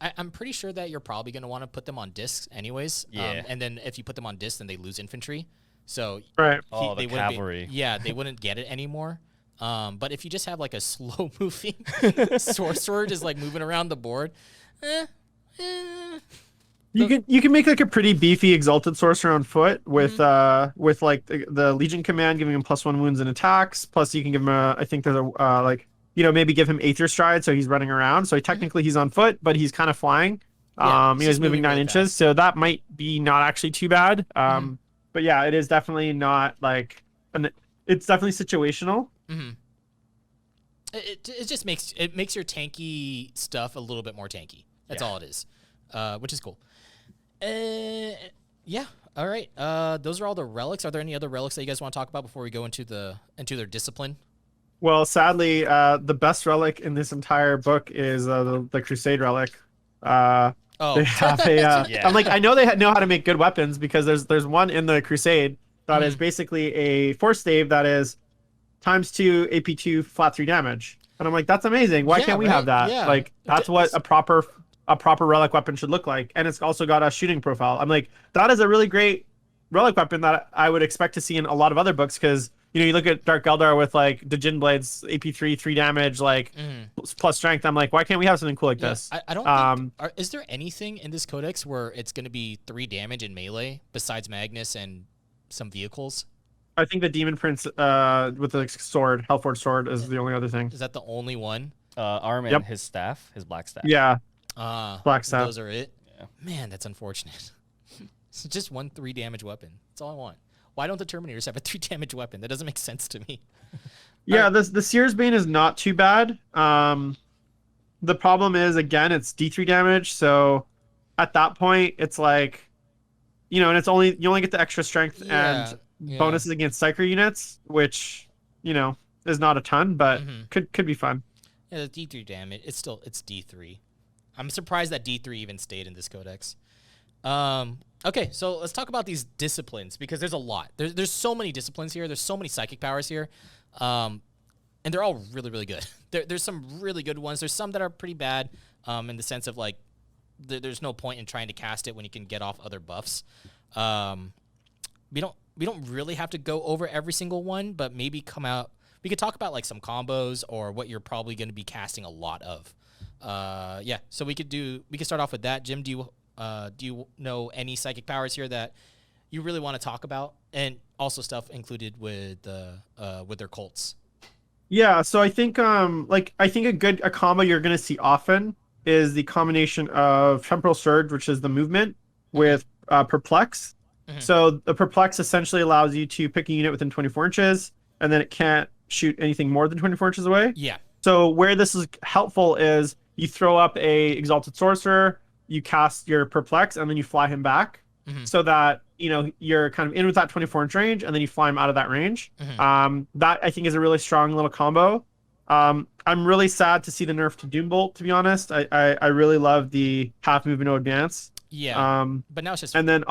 I'm pretty sure that you're probably going to want to put them on discs anyways. Yeah. And then if you put them on discs, then they lose infantry. So Right. Oh, the they wouldn't cavalry. they wouldn't get it anymore. But if you just have like a slow moving sorcerer just like moving around the board, You can make like a pretty beefy Exalted Sorcerer on foot with like the Legion command, giving him +1 wounds and attacks. Plus you can give him I think there's a like, you know, maybe give him Aether Stride so he's running around. So technically he's on foot, but he's kind of flying. Yeah, He's just moving moving 9 really inches, fast. so that might be not actually too bad. But yeah, it is definitely not like it's definitely situational. it just makes your tanky stuff a little bit more tanky. That's all it is, which is cool. Yeah. All right. Those are all the relics. Are there any other relics that you guys want to talk about before we go into their discipline? Well, sadly, the best relic in this entire book is the Crusade relic. They have a. Yeah. I'm like, I know they know how to make good weapons because there's one in the Crusade that is basically a force stave that is ×2 AP2 flat 3 damage, and I'm like, that's amazing. Why can't we right? have that? Yeah. Like, that's what a proper relic weapon should look like, and it's also got a shooting profile. I'm like, that is a really great relic weapon that I would expect to see in a lot of other books because. You know, you look at Dark Eldar with like Djinn Blades, AP3, 3 damage, like plus strength. I'm like, why can't we have something cool like this? I don't think, is there anything in this codex where it's going to be 3 damage in melee besides Magnus and some vehicles? I think the Demon Prince with the sword, Hellforged sword, is the only other thing. Is that the only one? Arm and his staff, his black staff. Yeah, black staff. Those are it? Yeah. Man, that's unfortunate. It's just 1 3 damage weapon. That's all I want. Why don't the Terminators have a 3 damage weapon? That doesn't make sense to me. Yeah, the Seer's Bane is not too bad. The problem is, again, it's D3 damage. So at that point, it's like, you know, and you only get the extra strength and bonuses against Psyker units, which, you know, is not a ton, but could be fun. Yeah, the D3 damage. It's D3. I'm surprised that D3 even stayed in this codex. Okay, so let's talk about these disciplines because there's a lot. There's so many disciplines here. There's so many psychic powers here, and they're all really, really good. There's some really good ones. There's some that are pretty bad in the sense of like there's no point in trying to cast it when you can get off other buffs. We don't really have to go over every single one, but maybe we could talk about like some combos or what you're probably going to be casting a lot of. Yeah, so we could start off with that. Jim, do you know any psychic powers here that you really want to talk about, and also stuff included with their cults? Yeah, so I think a combo you're gonna see often is the combination of Temporal Surge, which is the movement, with Perplex. So the Perplex essentially allows you to pick a unit within 24 inches, and then it can't shoot anything more than 24 inches away. Yeah. So where this is helpful is you throw up a Exalted Sorcerer, you cast your Perplex, and then you fly him back, so that you're kind of in with that 24-inch range, and then you fly him out of that range. That I think is a really strong little combo. I'm really sad to see the nerf to Doombolt. To be honest, I really love the half movement no advance. Yeah. But now it's just and then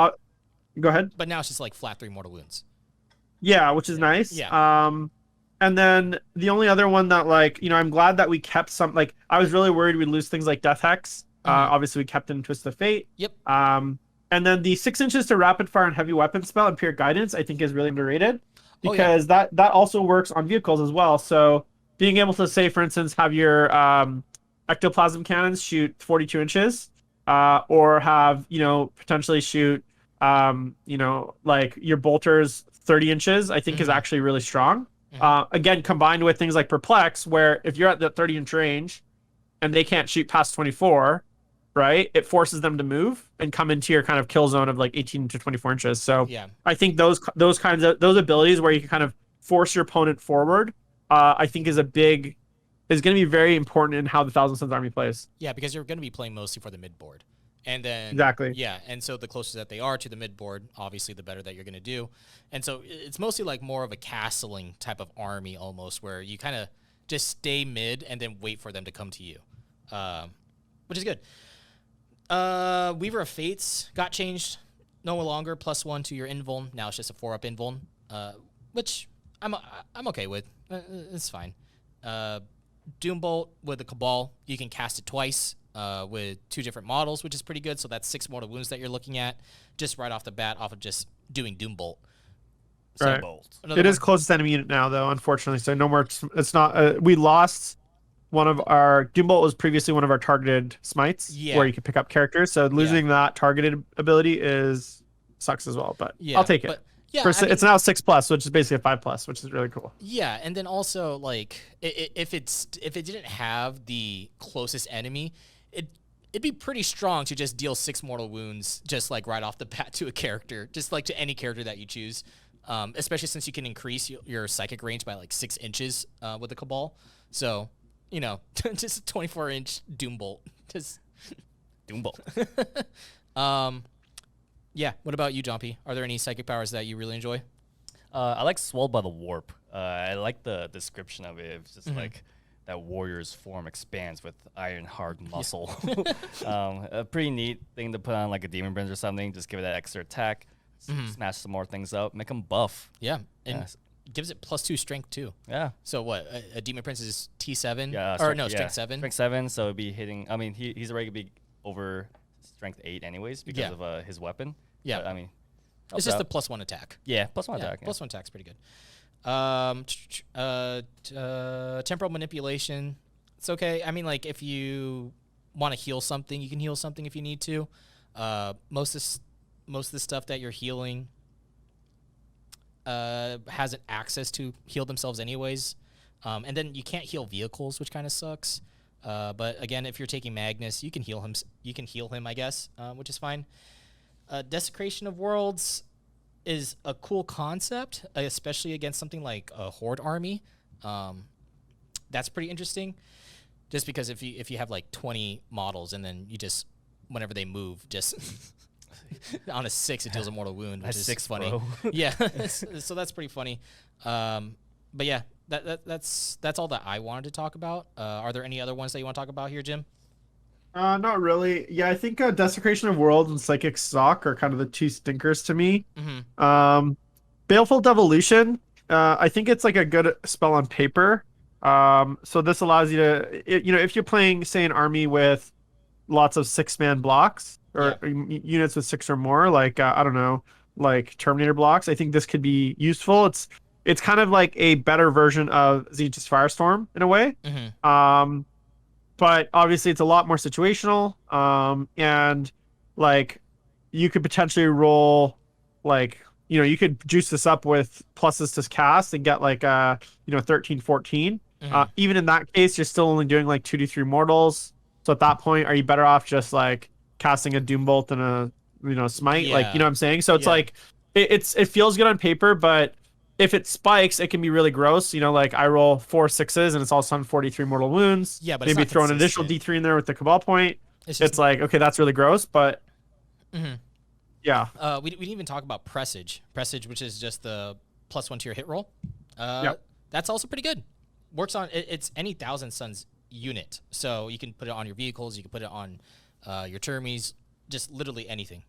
go ahead. But now it's just like flat 3 mortal wounds. Yeah, which is nice. Yeah. And then the only other one that I'm glad that we kept some. Like I was really worried we'd lose things like Death Hex. Obviously, we kept in Twist of Fate. Yep. And then the 6 inches to rapid fire and heavy weapon spell and pure guidance, I think, is really underrated because that also works on vehicles as well. So being able to say, for instance, have your ectoplasm cannons shoot 42 inches, or have potentially shoot like your bolters 30 inches, I think is actually really strong. Again, combined with things like Perplex, where if you're at that 30-inch range and they can't shoot past 24, right, it forces them to move and come into your kind of kill zone of like 18 to 24 inches. So I think those abilities where you can kind of force your opponent forward, I think is going to be very important in how the Thousand Suns army plays. Yeah, because you're going to be playing mostly for the mid board. And then Exactly. yeah, and so the closer that they are to the mid board, obviously the better that you're going to do. And so it's mostly like more of a castling type of army almost, where you kind of just stay mid and then wait for them to come to you, which is good. Weaver of Fates got changed. No longer +1 to your invuln. Now it's just a 4-up invuln, which I'm okay with. It's fine. Doombolt with the Cabal, you can cast it twice with 2 different models, which is pretty good. So that's 6 mortal wounds that you're looking at just right off the bat, off of just doing Doombolt. So Right. Bolt. It is closest enemy unit now, though, unfortunately. So no more. It's not. We lost one of our Doombolt was previously one of our targeted smites, Yeah. where you can pick up characters. So losing that targeted ability sucks as well. But Yeah, I'll take it. but yeah, It's now 6+, which is basically a 5+, which is really cool. Yeah, and then also like if it didn't have the closest enemy, it'd be pretty strong to just deal 6 mortal wounds just like right off the bat to a character, just like to any character that you choose. Especially since you can increase your psychic range by like 6 inches with the Cabal. So, just a 24-inch Doombolt. Just Doombolt. Yeah. What about you, John P? Are there any psychic powers that you really enjoy? I like Swelled by the Warp. I like the description of it. It's just like that warrior's form expands with iron hard muscle. A pretty neat thing to put on like a Demon Prince or something. Just give it that extra attack. Smash some more things up. Make them buff. Yeah. And gives it +2 strength too. Yeah. So what? A Demon Prince is T7? Yeah. Strength 7. Strength 7. So it'd be hitting. I mean, he's already gonna be over strength 8 anyways because of his weapon. Yeah. But, I mean, it's just the +1 attack. Yeah, +1 attack. +1 attack's pretty good. Temporal Manipulation. It's okay. I mean, like if you want to heal something, you can heal something if you need to. Most of the stuff that you're healing hasn't access to heal themselves anyways. And then you can't heal vehicles, which kind of sucks. But again, if you're taking Magnus, you can heal him. You can heal him, I guess, which is fine. Desecration of Worlds is a cool concept, especially against something like a Horde army. That's pretty interesting. Just because if you have like 20 models and then you just whenever they move, just on a 6 it deals a mortal wound, which is 6, funny. bro. Yeah, so that's pretty funny. But yeah, that's all that I wanted to talk about. Are there any other ones that you want to talk about here, Jim? Not really. Yeah, I think Desecration of Worlds and Psychic Sock are kind of the 2 stinkers to me. Baleful Devolution, I think it's like a good spell on paper. So this allows you to, if you're playing, say, an army with lots of 6-man blocks or units with 6 or more, like I don't know, like Terminator blocks, I think this could be useful. It's kind of like a better version of Xenatus Firestorm in a way. But obviously it's a lot more situational. And like you could potentially roll like, you could juice this up with pluses to cast and get like 13, 14. Even in that case, you're still only doing like 2d3 mortals. So at that point, are you better off just like casting a Doombolt and a smite? Like, you know what I'm saying? So it's like it feels good on paper, but if it spikes, it can be really gross. Like I roll 4 6s and it's all of a sudden 43 mortal wounds. Yeah, but maybe it's not throw an additional consistent. D3 in there with the Cabal point. It's like, okay, that's really gross, but yeah. We didn't even talk about Presage. Presage, which is just the +1 to your hit roll. That's also pretty good. Works on it's any Thousand Suns unit, so you can put it on your vehicles, you can put it on your termies, just literally anything.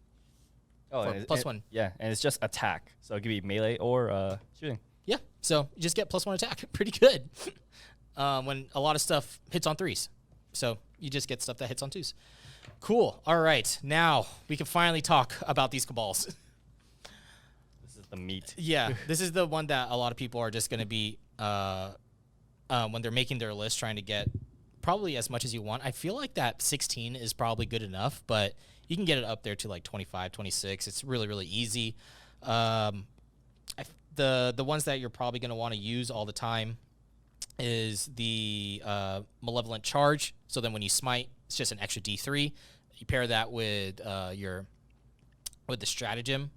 Oh, +1. Yeah, and it's just attack, so it could be melee or shooting. Yeah, so you just get +1 attack. Pretty good. When a lot of stuff hits on 3s, so you just get stuff that hits on 2s. Cool. All right, now we can finally talk about these Cabals. This is the meat. Yeah, this is the one that a lot of people are just going to be when they're making their list, trying to get probably as much as you want. I feel like that 16 is probably good enough, but you can get it up there to like 25, 26. It's really, really easy. The ones that you're probably going to want to use all the time is the Malevolent Charge. So then when you smite, it's just an extra D3. You pair that with the Stratagem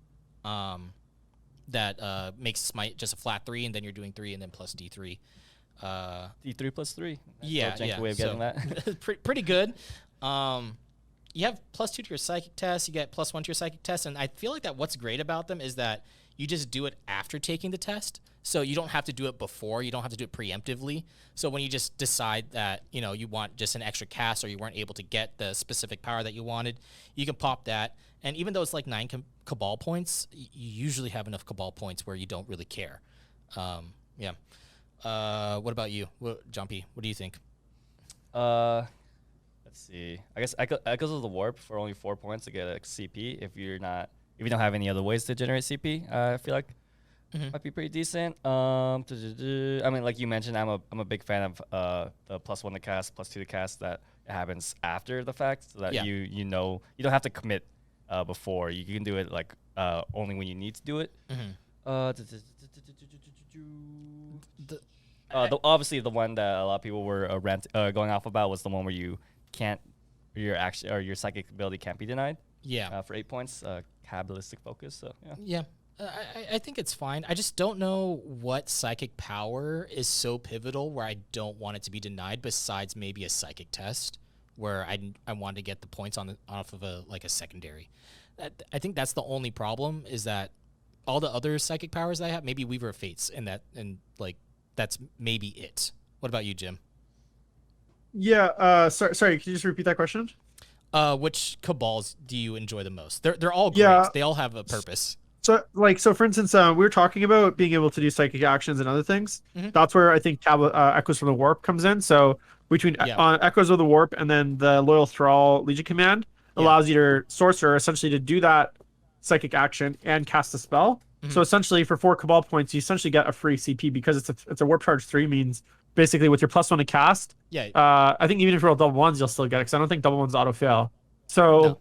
that makes smite just a flat 3, and then you're doing 3 and then plus D3. D3 plus 3. Yeah, way of getting that. pretty good. you have +2 to your psychic test, you get +1 to your psychic test, and I feel like that what's great about them is that you just do it after taking the test. So you don't have to do it before, you don't have to do it preemptively. So when you just decide that, you know, you want just an extra cast or you weren't able to get the specific power that you wanted, you can pop that. And even though it's like 9 Cabal points, you usually have enough Cabal points where you don't really care. Yeah. What about you, Jumpy? What do you think? Let's see. I guess Echoes of the Warp for only 4 points to get a CP. If you don't have any other ways to generate CP, I feel like might be pretty decent. I mean, like you mentioned, I'm a big fan of the +1 to cast, +2 to cast that happens after the fact, so that you know you don't have to commit before. You can do it like only when you need to do it. Obviously, the one that a lot of people were going off about was the one where you can't, your psychic ability can't be denied. Yeah. For 8 points, Kabbalistic focus. So yeah. Yeah. I think it's fine. I just don't know what psychic power is so pivotal where I don't want it to be denied. Besides maybe a psychic test, where I want to get the points off of a secondary. I think that's the only problem, is that all the other psychic powers I have, maybe Weaver of Fates, and that's maybe it. What about you, Jim? Yeah. Sorry. Can you just repeat that question? Which Cabals do you enjoy the most? They're all great. Yeah. They all have a purpose. So for instance, we were talking about being able to do psychic actions and other things. That's where I think Echoes from the Warp comes in. So between Echoes of the Warp and then the Loyal Thrall Legion command allows your sorcerer essentially to do that psychic action and cast a spell. So essentially, for 4 Cabal points, you essentially get a free CP because it's a Warp Charge 3 means basically with your +1 to cast. Yeah. I think even if you roll double ones, you'll still get it, because I don't think double ones auto fail. So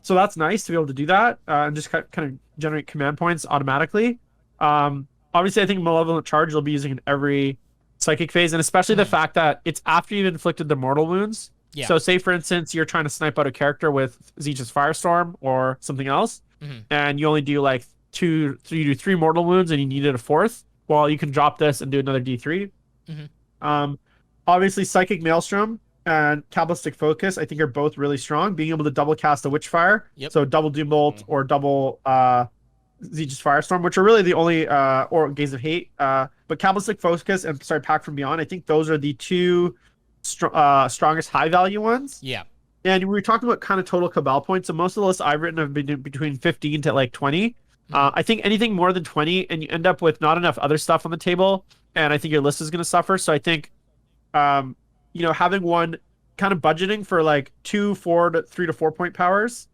so that's nice to be able to do that and just kind of generate command points automatically. Obviously, I think Malevolent Charge you'll be using in every psychic phase, and especially the fact that it's after you've inflicted the mortal wounds. Yeah. So say, for instance, you're trying to snipe out a character with Zeech's Firestorm or something else, and you only do like you do 3 mortal wounds and you needed a 4th. Well, you can drop this and do another D3. Obviously, Psychic Maelstrom and Kabbalistic Focus, I think, are both really strong. Being able to double cast a Witchfire, so double Doombolt or double Zeech's Firestorm, which are really the only or Gaze of Hate. But Kabbalistic Focus and Pact from Beyond, I think those are the 2 strongest high value ones. Yeah. And we were talking about kind of total Cabal points. So most of the lists I've written have been between 15 to like 20. I think anything more than 20 and you end up with not enough other stuff on the table, and I think your list is going to suffer. So I think, having one kind of budgeting for like 2 3 to 4 point powers,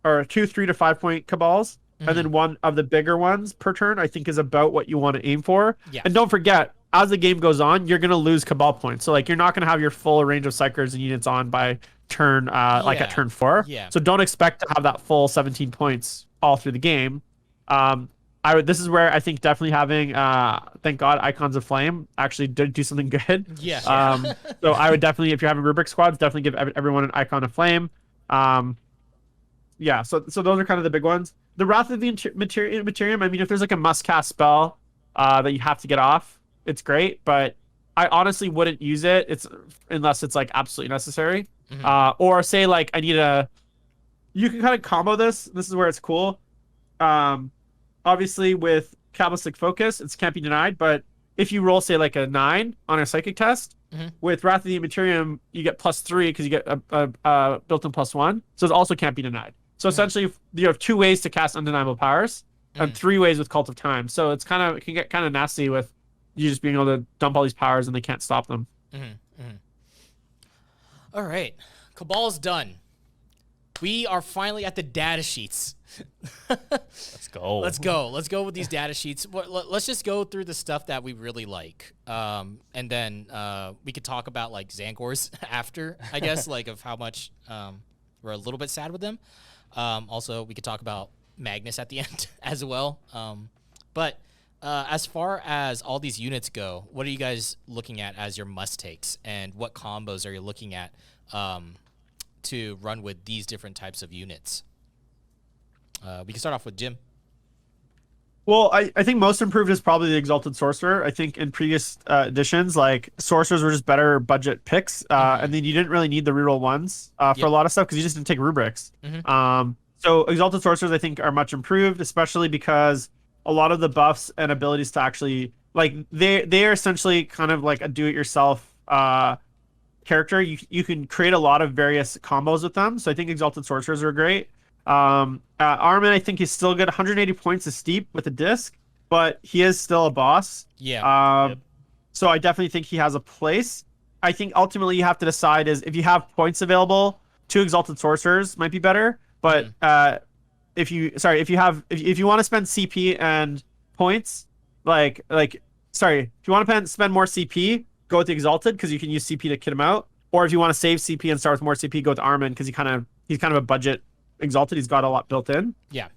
or 2 3 to 5 point Cabals, and then one of the bigger ones per turn, I think is about what you want to aim for. Yeah. And don't forget, as the game goes on, you're going to lose Cabal points. So like you're not going to have your full range of Psychers and units on by turn, at turn 4. Yeah. So don't expect to have that full 17 points all through the game. This is where I think definitely having thank God Icons of Flame actually did do something good. Yeah. So I would definitely, if you're having Rubric squads, definitely give everyone an Icon of Flame. So those are kind of the big ones. The Wrath of the Materium, I mean, if there's like a must cast spell that you have to get off, it's great, but I honestly wouldn't use it unless it's like absolutely necessary. Or say like you can kind of combo this. This is where it's cool. Obviously with Kabbalistic Focus, it can't be denied, but if you roll, say, like a 9 on a psychic test, with Wrath of the Materium, you get +3 because you get a built-in +1, so it also can't be denied. So essentially, you have 2 ways to cast undeniable powers, and 3 ways with Cult of Time. So it can get kind of nasty with you just being able to dump all these powers and they can't stop them. All right, Cabal's done. We are finally at the data sheets. Let's go. Let's go with these data sheets. Let's just go through the stuff that we really like, and then we could talk about like Zangors after, I guess, like of how much we're a little bit sad with them. Also, we could talk about Magnus at the end as well. But as far as all these units go, what are you guys looking at as your must takes, and what combos are you looking at to run with these different types of units? We can start off with Jim. Well, I think most improved is probably the Exalted Sorcerer. I think in previous editions, like sorcerers were just better budget picks, and then you didn't really need the reroll ones for a Yep. lot of stuff because you just didn't take rubrics. Mm-hmm. So Exalted Sorcerers I think are much improved, especially because a lot of the buffs and abilities to actually like they are essentially kind of like a do-it-yourself character. You can create a lot of various combos with them. So I think Exalted Sorcerers are great. Armin, I think he's still good. 180 points is steep with a disc, but he is still a boss. Yeah. Yep. So I definitely think he has a place. I think ultimately you have to decide is if you have points available, two Exalted Sorcerers might be better. But if you want to spend CP and points, if you want to spend more CP, go with the Exalted because you can use CP to kit him out. Or if you want to save CP and start with more CP, go with Armin because he's kind of a budget Exalted. He's got a lot built in. Yeah.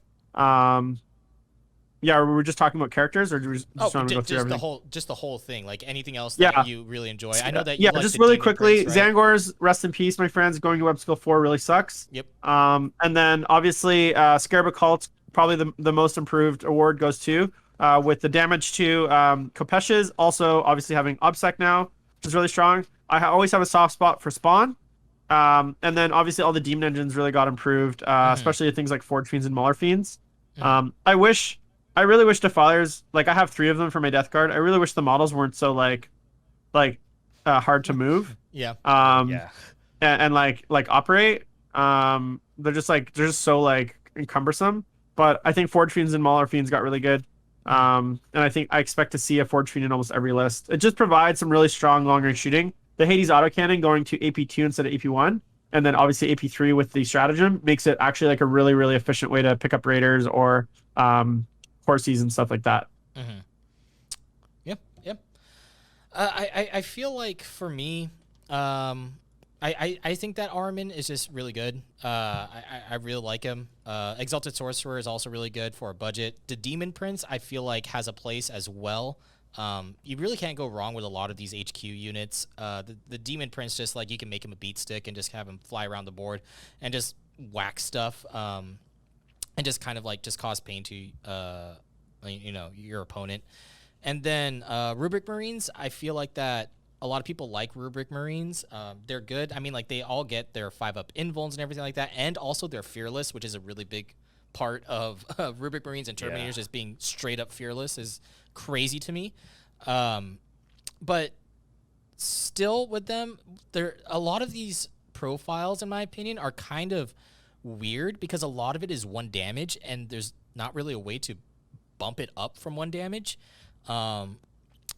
Yeah, we were just talking about characters, or just want to go through everything? The whole thing. Like anything else that you really enjoy. I know that you like just the really Demon quickly, Prince, right? Zangor's rest in peace, my friends. Going to web skill 4 really sucks. Yep. And then obviously Scarab Cult, probably the most improved award goes to with the damage to Kopesh's, also obviously having Obsec now, which is really strong. I always have a soft spot for Spawn. And then obviously all the demon engines really got improved, especially things like Forge Fiends and Mauler Fiends. I really wish Defilers, like I have 3 of them for my Death Guard. I really wish the models weren't so hard to move. Yeah. And like operate. They're just so like cumbersome. But I think Forge Fiends and Mauler Fiends got really good. And I expect to see a Forge Fiend in almost every list. It just provides some really strong long range shooting. The Hades autocannon going to AP2 instead of AP1, and then obviously AP3 with the stratagem makes it actually like a really, really efficient way to pick up raiders or horses and stuff like that. Mm-hmm. Yep. I feel like for me, I think that Armin is just really good. I really like him. Exalted Sorcerer is also really good for a budget. The Demon Prince I feel like has a place as well. You really can't go wrong with a lot of these HQ units. The Demon Prince, just like you can make him a beat stick and just have him fly around the board and just whack stuff, and just kind of like just cause pain to your opponent. And then Rubric Marines, I feel like that a lot of people like Rubric Marines. They're good. I mean, like they all get their 5-up invulns and everything like that, and also they're fearless, which is a really big part of Rubric Marines and Terminators. Just being straight up fearless is crazy to me. But still with them, a lot of these profiles, in my opinion, are kind of weird because a lot of it is 1 damage and there's not really a way to bump it up from 1 damage.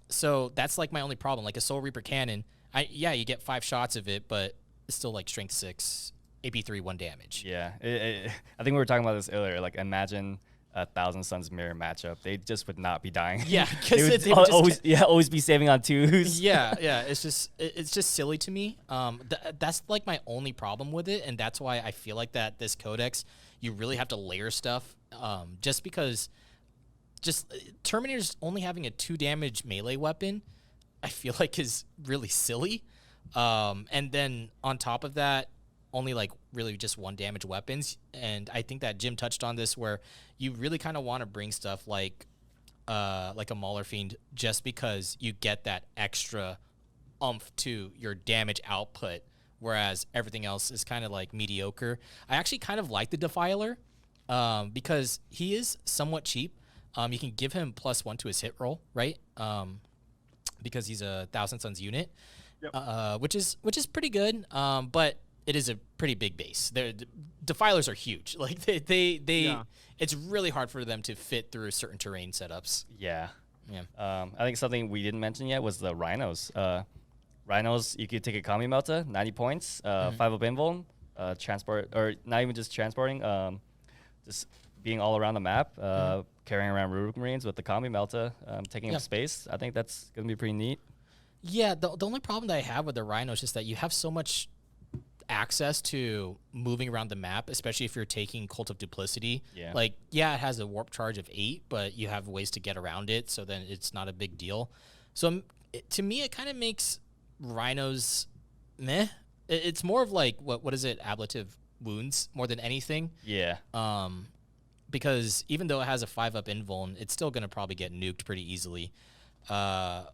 So that's like my only problem. Like a Soul Reaper cannon, you get 5 shots of it, but it's still like strength 6, AP3, 1 damage. Yeah, I think we were talking about this earlier. Like imagine a Thousand Suns mirror matchup. They just would not be dying. Yeah, because they would always be saving on 2s. Yeah. It's just silly to me. That's like my only problem with it, and that's why I feel like that this codex you really have to layer stuff. Just because, Terminators only having a 2 damage melee weapon, I feel like is really silly. And then on top of that, only like really just 1 damage weapons. And I think that Jim touched on this where you really kind of want to bring stuff like a Mauler Fiend just because you get that extra oomph to your damage output, whereas everything else is kind of like mediocre. I actually kind of like the Defiler because he is somewhat cheap. You can give him +1 to his hit roll, right? Because he's a Thousand Suns unit, which is pretty good. But it is a pretty big base. Defilers are huge. Like it's really hard for them to fit through certain terrain setups. Yeah. I think something we didn't mention yet was the Rhinos. Rhinos, you could take a Kami Melta, 90 points, 5-up invuln, transport, or not even just transporting, just being all around the map, carrying around Rubric Marines with the Kami Melta, taking up space. I think that's going to be pretty neat. Yeah, the only problem that I have with the Rhino is just that you have so much access to moving around the map, especially if you're taking Cult of Duplicity. Yeah. Like, yeah, it has a warp charge of 8, but you have ways to get around it, so then it's not a big deal. So to me, it kind of makes Rhinos meh. It's more of like, what is it, ablative wounds more than anything. Yeah. because even though it has a 5-up invuln, it's still gonna probably get nuked pretty easily. Yeah.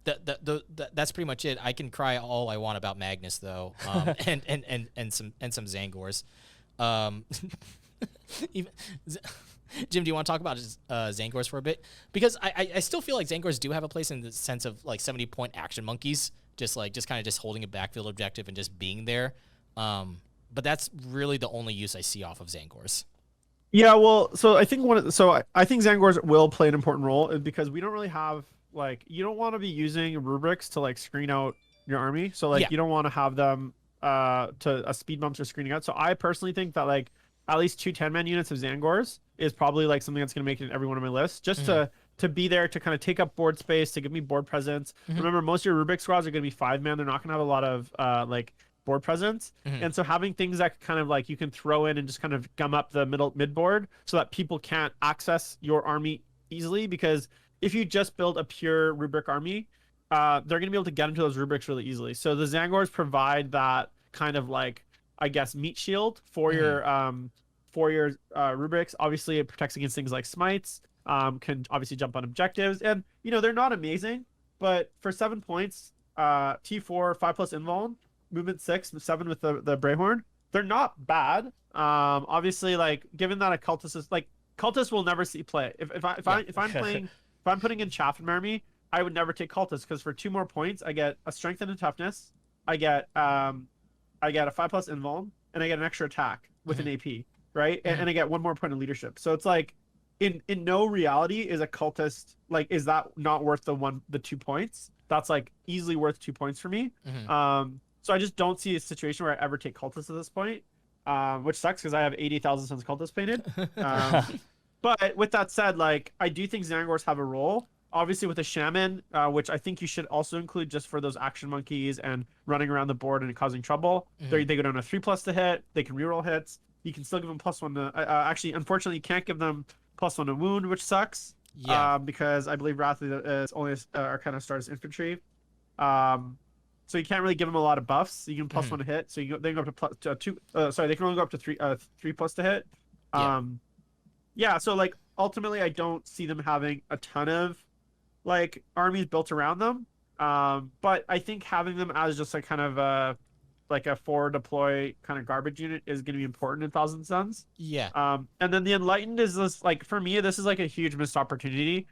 That's pretty much it. I can cry all I want about Magnus though, and some Zangors. Even Jim, do you want to talk about Zangors for a bit? Because I still feel like Zangors do have a place in the sense of like 70-point action monkeys, just kind of holding a backfield objective and just being there. But that's really the only use I see off of Zangors. Yeah, well, so I think I think Zangors will play an important role because we don't really have like you don't want to be using rubrics to like screen out your army. So like you don't want to have them to a speed bumps or screening out. So I personally think that like at least 2 10-man units of Zangors is probably like something that's going to make it in every one of my lists just to be there to kind of take up board space, to give me board presence. Remember, most of your rubric squads are going to be 5-man. They're not going to have a lot of like board presence. And so having things that kind of like you can throw in and just kind of gum up the mid board so that people can't access your army easily, because if you just build a pure rubric army, they're going to be able to get into those rubrics really easily. So the Zangors provide that kind of like, I guess, meat shield for your rubrics. Obviously it protects against things like smites, can obviously jump on objectives, and you know they're not amazing, but for 7 points, T4 5+ invuln, movement 6 7 with the Brayhorn, they're not bad. Obviously, like given that a cultist is like cultist will never see play. If I'm putting in chaff in my army, I would never take cultist because for 2 more points I get a strength and a toughness, I get a 5+ invuln, and I get an extra attack with an AP, right? And I get 1 more point of leadership. So it's like in no reality is a cultist like is that not worth the 2 points? That's like easily worth 2 points for me. So I just don't see a situation where I ever take cultists at this point, which sucks because I have 80,000 Suns cultists painted. But with that said, like I do think Zangors have a role. Obviously with a shaman, which I think you should also include just for those action monkeys and running around the board and causing trouble. They go down to 3+ to hit. They can reroll hits. You can still give them +1 to. Actually, unfortunately, you can't give them +1 to wound, which sucks. Yeah. Because I believe Wrath is only Arcana stars infantry. So you can't really give them a lot of buffs. You can +1 to hit. So they can go up to +2. They can only go up to 3+ to hit. Yeah. So like ultimately, I don't see them having a ton of like armies built around them. But I think having them as just like kind of like a forward deploy kind of garbage unit is going to be important in Thousand Suns. Yeah. And then the Enlightened is this like for me, this is like a huge missed opportunity.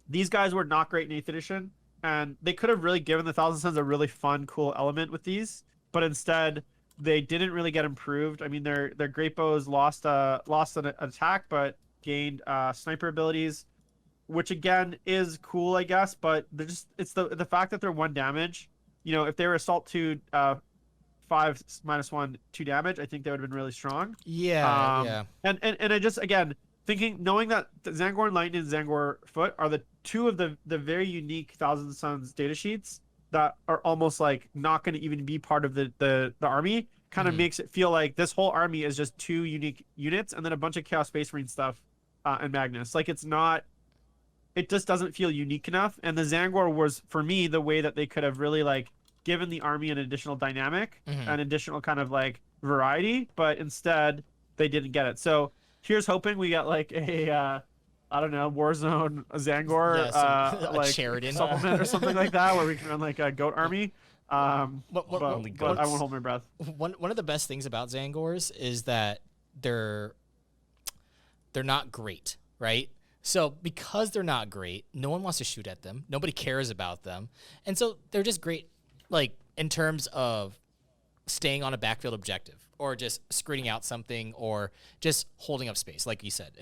These guys were not great in 8th edition, and they could have really given the Thousand Suns a really fun, cool element with these, but instead they didn't really get improved. I mean, their great bows lost an attack, but gained sniper abilities, which again is cool, I guess. But they're just it's the fact that they're 1 damage. You know, if they were assault 2, 5 -1 2 damage, I think they would have been really strong. Yeah. And I just again knowing that the Zangor Enlightened and Zangor Foot are the 2 of the very unique Thousand Suns data sheets that are almost like not going to even be part of the army, kind of makes it feel like this whole army is just 2 unique units and then a bunch of Chaos Space Marine stuff and Magnus. Like it just doesn't feel unique enough. And the Zangor was, for me, the way that they could have really like given the army an additional dynamic, an additional kind of like variety, but instead they didn't get it. So here's hoping we get like a I don't know, Warzone Zangor like Sheridan supplement or something like that, where we can run like a goat army. But I won't hold my breath. One of the best things about Zangors is that they're not great, right? So because they're not great, no one wants to shoot at them. Nobody cares about them. And so they're just great, like in terms of staying on a backfield objective or just screening out something or just holding up space. Like you said,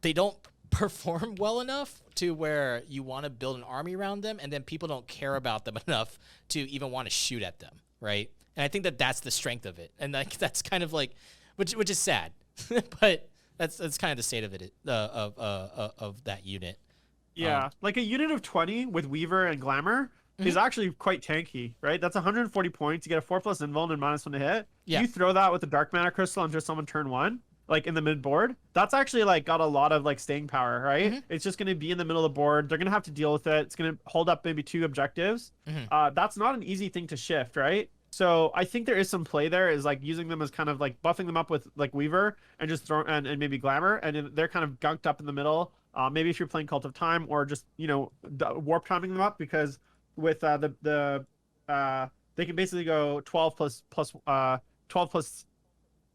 they don't perform well enough to where you want to build an army around them, and then people don't care about them enough to even want to shoot at them, right? And I think that that's the strength of it, and like that's kind of like, which is sad, but that's kind of the state of it of that unit. Yeah, like a unit of 20 with Weaver and Glamour is actually quite tanky, right? That's 140 points. You get a 4+ invuln and -1 to hit. Yeah. You throw that with the Dark Mana Crystal onto someone turn 1. Like in the mid board, that's actually like got a lot of like staying power, right? It's just going to be in the middle of the board. They're going to have to deal with it. It's going to hold up maybe 2 objectives. That's not an easy thing to shift, right? So I think there is some play there, is like using them as kind of like buffing them up with like Weaver and just throw and maybe Glamour, and then they're kind of gunked up in the middle. Maybe if you're playing Cult of Time, or just warp timing them up, because with they can basically go 12 plus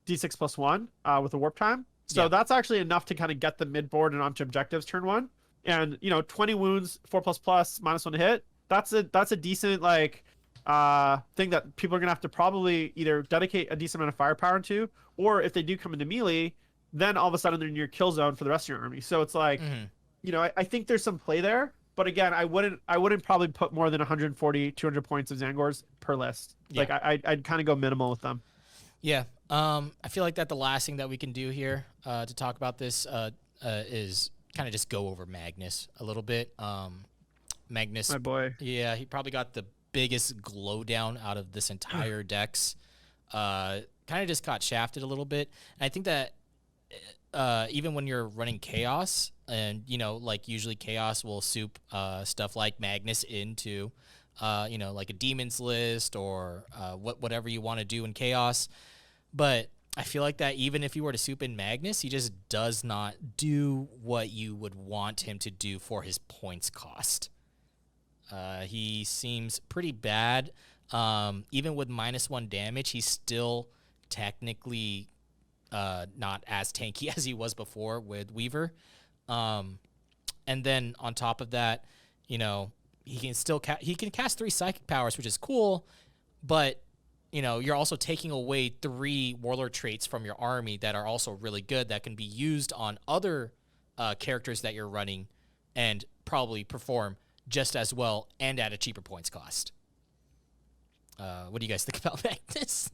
d6 plus 1 with the warp time. So that's actually enough to kind of get the mid board and onto objectives turn 1. And 20 wounds, 4++, -1 to hit. That's a decent like thing that people are gonna have to probably either dedicate a decent amount of firepower to, or if they do come into melee, then all of a sudden they're in your kill zone for the rest of your army. So it's like, I think there's some play there. But again, I wouldn't probably put more than 140, 200 points of Zangors per list. Yeah. Like I'd kind of go minimal with them. Yeah. I feel like that the last thing that we can do here to talk about this is kind of just go over Magnus a little bit. Magnus, My boy. Yeah, he probably got the biggest glow down out of this entire decks. Kind of just got shafted a little bit. And I think that even when you're running Chaos, and like usually Chaos will soup stuff like Magnus into like a Demons list, or whatever you want to do in Chaos. But I feel like that even if you were to soup in Magnus, he just does not do what you would want him to do for his points cost. He seems pretty bad. Even with -1 damage, he's still technically not as tanky as he was before with Weaver. And then on top of that, he can still he can cast 3 psychic powers, which is cool, but you're also taking away 3 warlord traits from your army that are also really good, that can be used on other characters that you're running and probably perform just as well and at a cheaper points cost. What do you guys think about Magnus?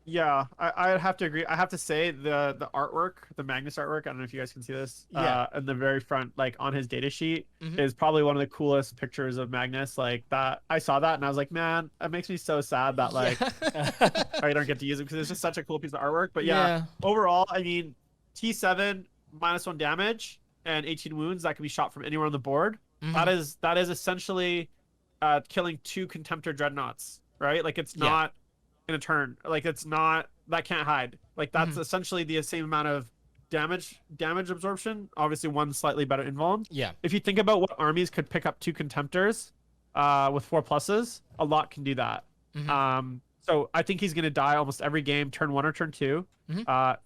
Yeah, I have to agree. I have to say the artwork, the Magnus artwork, I don't know if you guys can see this. In the very front, like on his data sheet, is probably one of the coolest pictures of Magnus. Like that, I saw that and I was like, man, it makes me so sad that like I don't get to use it, because it's just such a cool piece of artwork. But overall, I mean, T7 -1 damage and 18 wounds that can be shot from anywhere on the board. That is essentially killing 2 Contemptor Dreadnoughts, right? Like it's not in a turn. Like it's not, that can't hide. Like that's essentially the same amount of damage absorption. Obviously one slightly better invuln. Yeah. If you think about what armies could pick up 2 Contemptors with 4+, a lot can do that. So I think he's gonna die almost every game, turn 1 or turn 2. The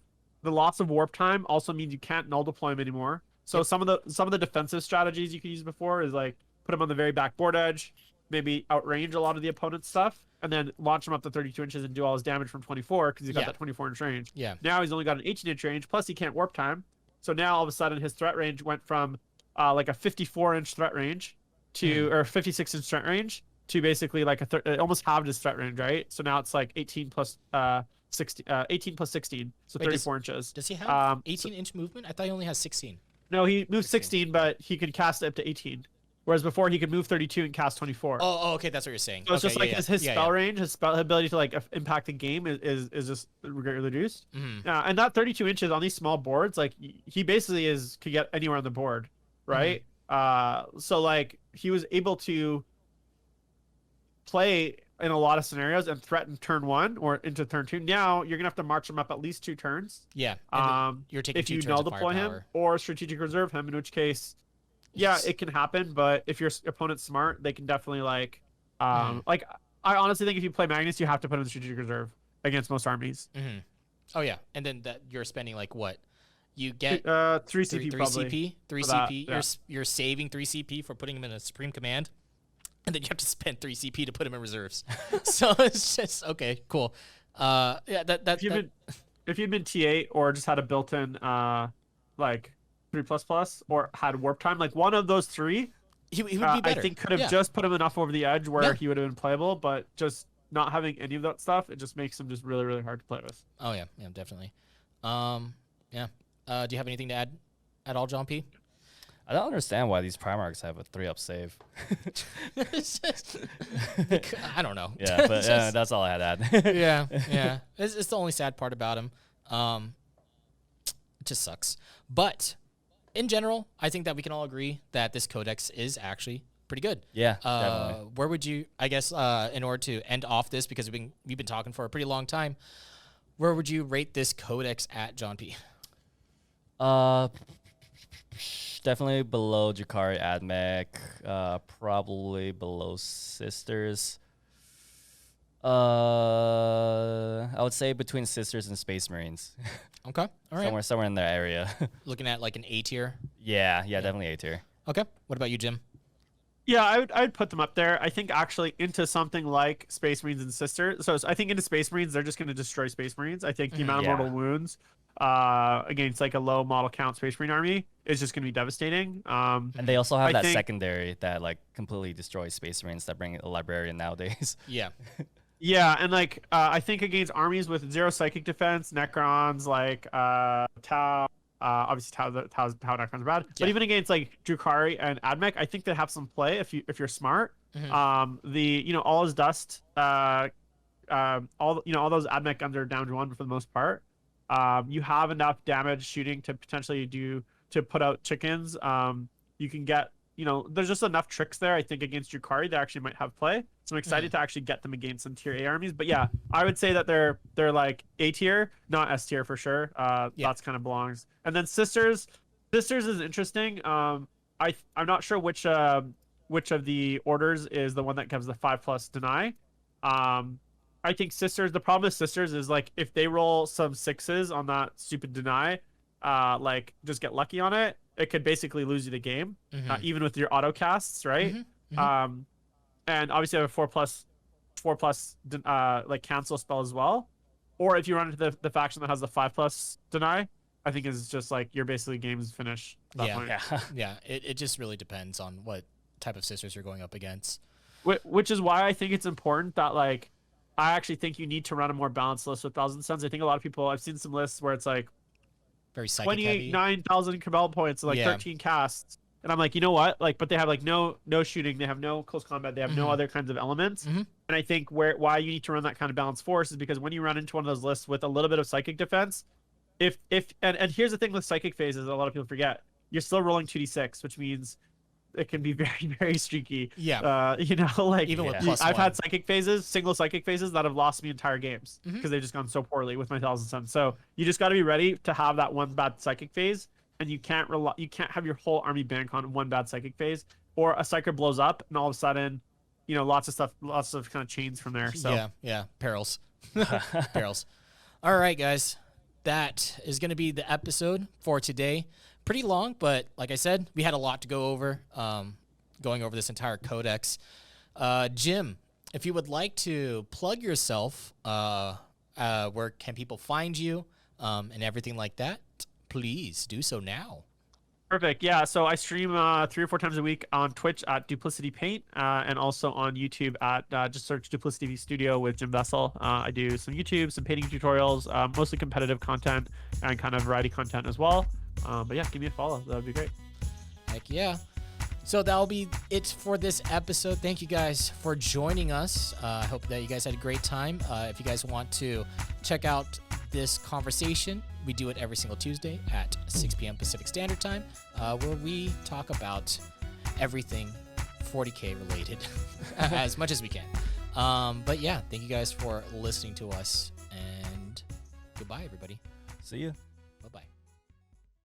loss of warp time also means you can't null deploy him anymore. So some of the defensive strategies you could use before is like put him on the very back board edge, maybe outrange a lot of the opponent's stuff, and then launch him up to 32 inches and do all his damage from 24, because he's got that 24-inch range. Yeah. Now he's only got an 18-inch range, plus he can't warp time. So now all of a sudden his threat range went from like a 54-inch threat range to or 56-inch threat range to basically like almost halved his threat range, right? So now it's like 18 plus 16, so 34 inches. Does he have 18-inch movement? I thought he only has 16. No, he moves 16, but he can cast it up to 18. Whereas before he could move 32 and cast 24. Oh, okay, that's what you're saying. So it's just like his spell range, his spell ability to like impact the game is just reduced. And that 32 inches on these small boards, like he basically could get anywhere on the board, right? So like he was able to play in a lot of scenarios and threaten turn 1 or into turn 2. Now you're gonna have to march him up at least 2 turns. Yeah. You're taking if 2 you turns null of deploy him firepower. or strategic reserve him, in which case, yeah, it can happen. But if your opponent's smart, they can definitely like I honestly think if you play Magnus, you have to put him in strategic reserve against most armies. Oh yeah, and then that you're spending like what? You get 3 CP 3 probably. CP, 3 that, CP. yeah. You're saving 3 CP for putting him in a supreme command, and then you have to spend 3 CP to put him in reserves. So it's just okay, cool. Yeah, if you'd been T8 or just had a built-in like 3++ or had warp time, like one of those 3, he would be better. I think could have just put him enough over the edge where he would have been playable, but just not having any of that stuff, it just makes him just really, really hard to play with. Oh yeah, definitely. Yeah. Do you have anything to add at all, John P? I don't understand why these Primarchs have a 3-up save. I don't know. Yeah, but that's all I had to add. yeah. It's the only sad part about him. It just sucks. But in general, I think that we can all agree that this Codex is actually pretty good. Yeah, definitely. Where would you, I guess, in order to end off this, because we've been talking for a pretty long time, where would you rate this Codex at, John P? Definitely below Jakari Admech, probably below Sisters. I would say between Sisters and Space Marines. Okay, all right. Somewhere in that area. Looking at like an A tier. Yeah, definitely A tier. Okay, what about you, Jim? Yeah, I would put them up there. I think actually into something like Space Marines and Sisters. So I think into Space Marines, they're just going to destroy Space Marines. I think the amount of mortal wounds against like a low model count Space Marine army is just going to be devastating. And they also have that secondary that like completely destroys Space Marines that bring a librarian nowadays. Yeah. Yeah, and like I think against armies with 0 psychic defense, Necrons, like Tau, obviously Tau Necrons are bad, but even against like Drukhari and Admech, I think they have some play if you're smart. Mm-hmm. All is dust, all those Admech guns are down to 1 for the most part. You have enough damage shooting to potentially to put out chickens. You can get, there's just enough tricks there. I think against Drukhari, they actually might have play. So I'm excited to actually get them against some tier A armies. But yeah, I would say that they're like A tier, not S tier for sure. That's kind of belongs. And then Sisters is interesting. I'm not sure which of the orders is the one that gives the 5+ deny. I think Sisters, the problem with Sisters is like if they roll some 6s on that stupid deny, like just get lucky on it, it could basically lose you the game, even with your auto casts, right? And obviously I have a 4+ like cancel spell as well. Or if you run into the faction that has the 5+ deny, I think is just like your basically game's finished. Yeah. It just really depends on what type of Sisters you're going up against. Which is why I think it's important that like I actually think you need to run a more balanced list with Thousand Suns. I think a lot of people, I've seen some lists where it's like very 9,000 Cabal points and like 13 casts. And I'm like, you know what? Like, but they have like no shooting, they have no close combat, they have no other kinds of elements. And I think why you need to run that kind of balanced force is because when you run into one of those lists with a little bit of psychic defense, and here's the thing with psychic phases that a lot of people forget, you're still rolling 2d6, which means it can be very, very streaky. Yeah. Like even with I've had single psychic phases that have lost me entire games because they've just gone so poorly with my Thousand Suns. So you just got to be ready to have that one bad psychic phase, and you can't have your whole army bank on one bad psychic phase, or a psyker blows up and all of a sudden, lots of kind of chains from there. So yeah, perils. Perils. All right, guys. That is going to be the episode for today. Pretty long, but like I said, we had a lot to go over, going over this entire codex. Jim, if you would like to plug yourself, where can people find you, and everything like that, please do so now. Perfect. Yeah, so I stream 3 or 4 times a week on Twitch at Duplicity Paint, and also on YouTube at just search Duplicity Studio with Jim Vesal. I do some YouTube, some painting tutorials, mostly competitive content and kind of variety content as well. But yeah, give me a follow. That would be great. Heck yeah. So that'll be it for this episode. Thank you guys for joining us. I hope that you guys had a great time. If you guys want to check out this conversation, we do it every single Tuesday at 6 p.m. Pacific Standard Time, where we talk about everything 40K related as much as we can. But yeah, thank you guys for listening to us, and goodbye, everybody. See you. Bye-bye.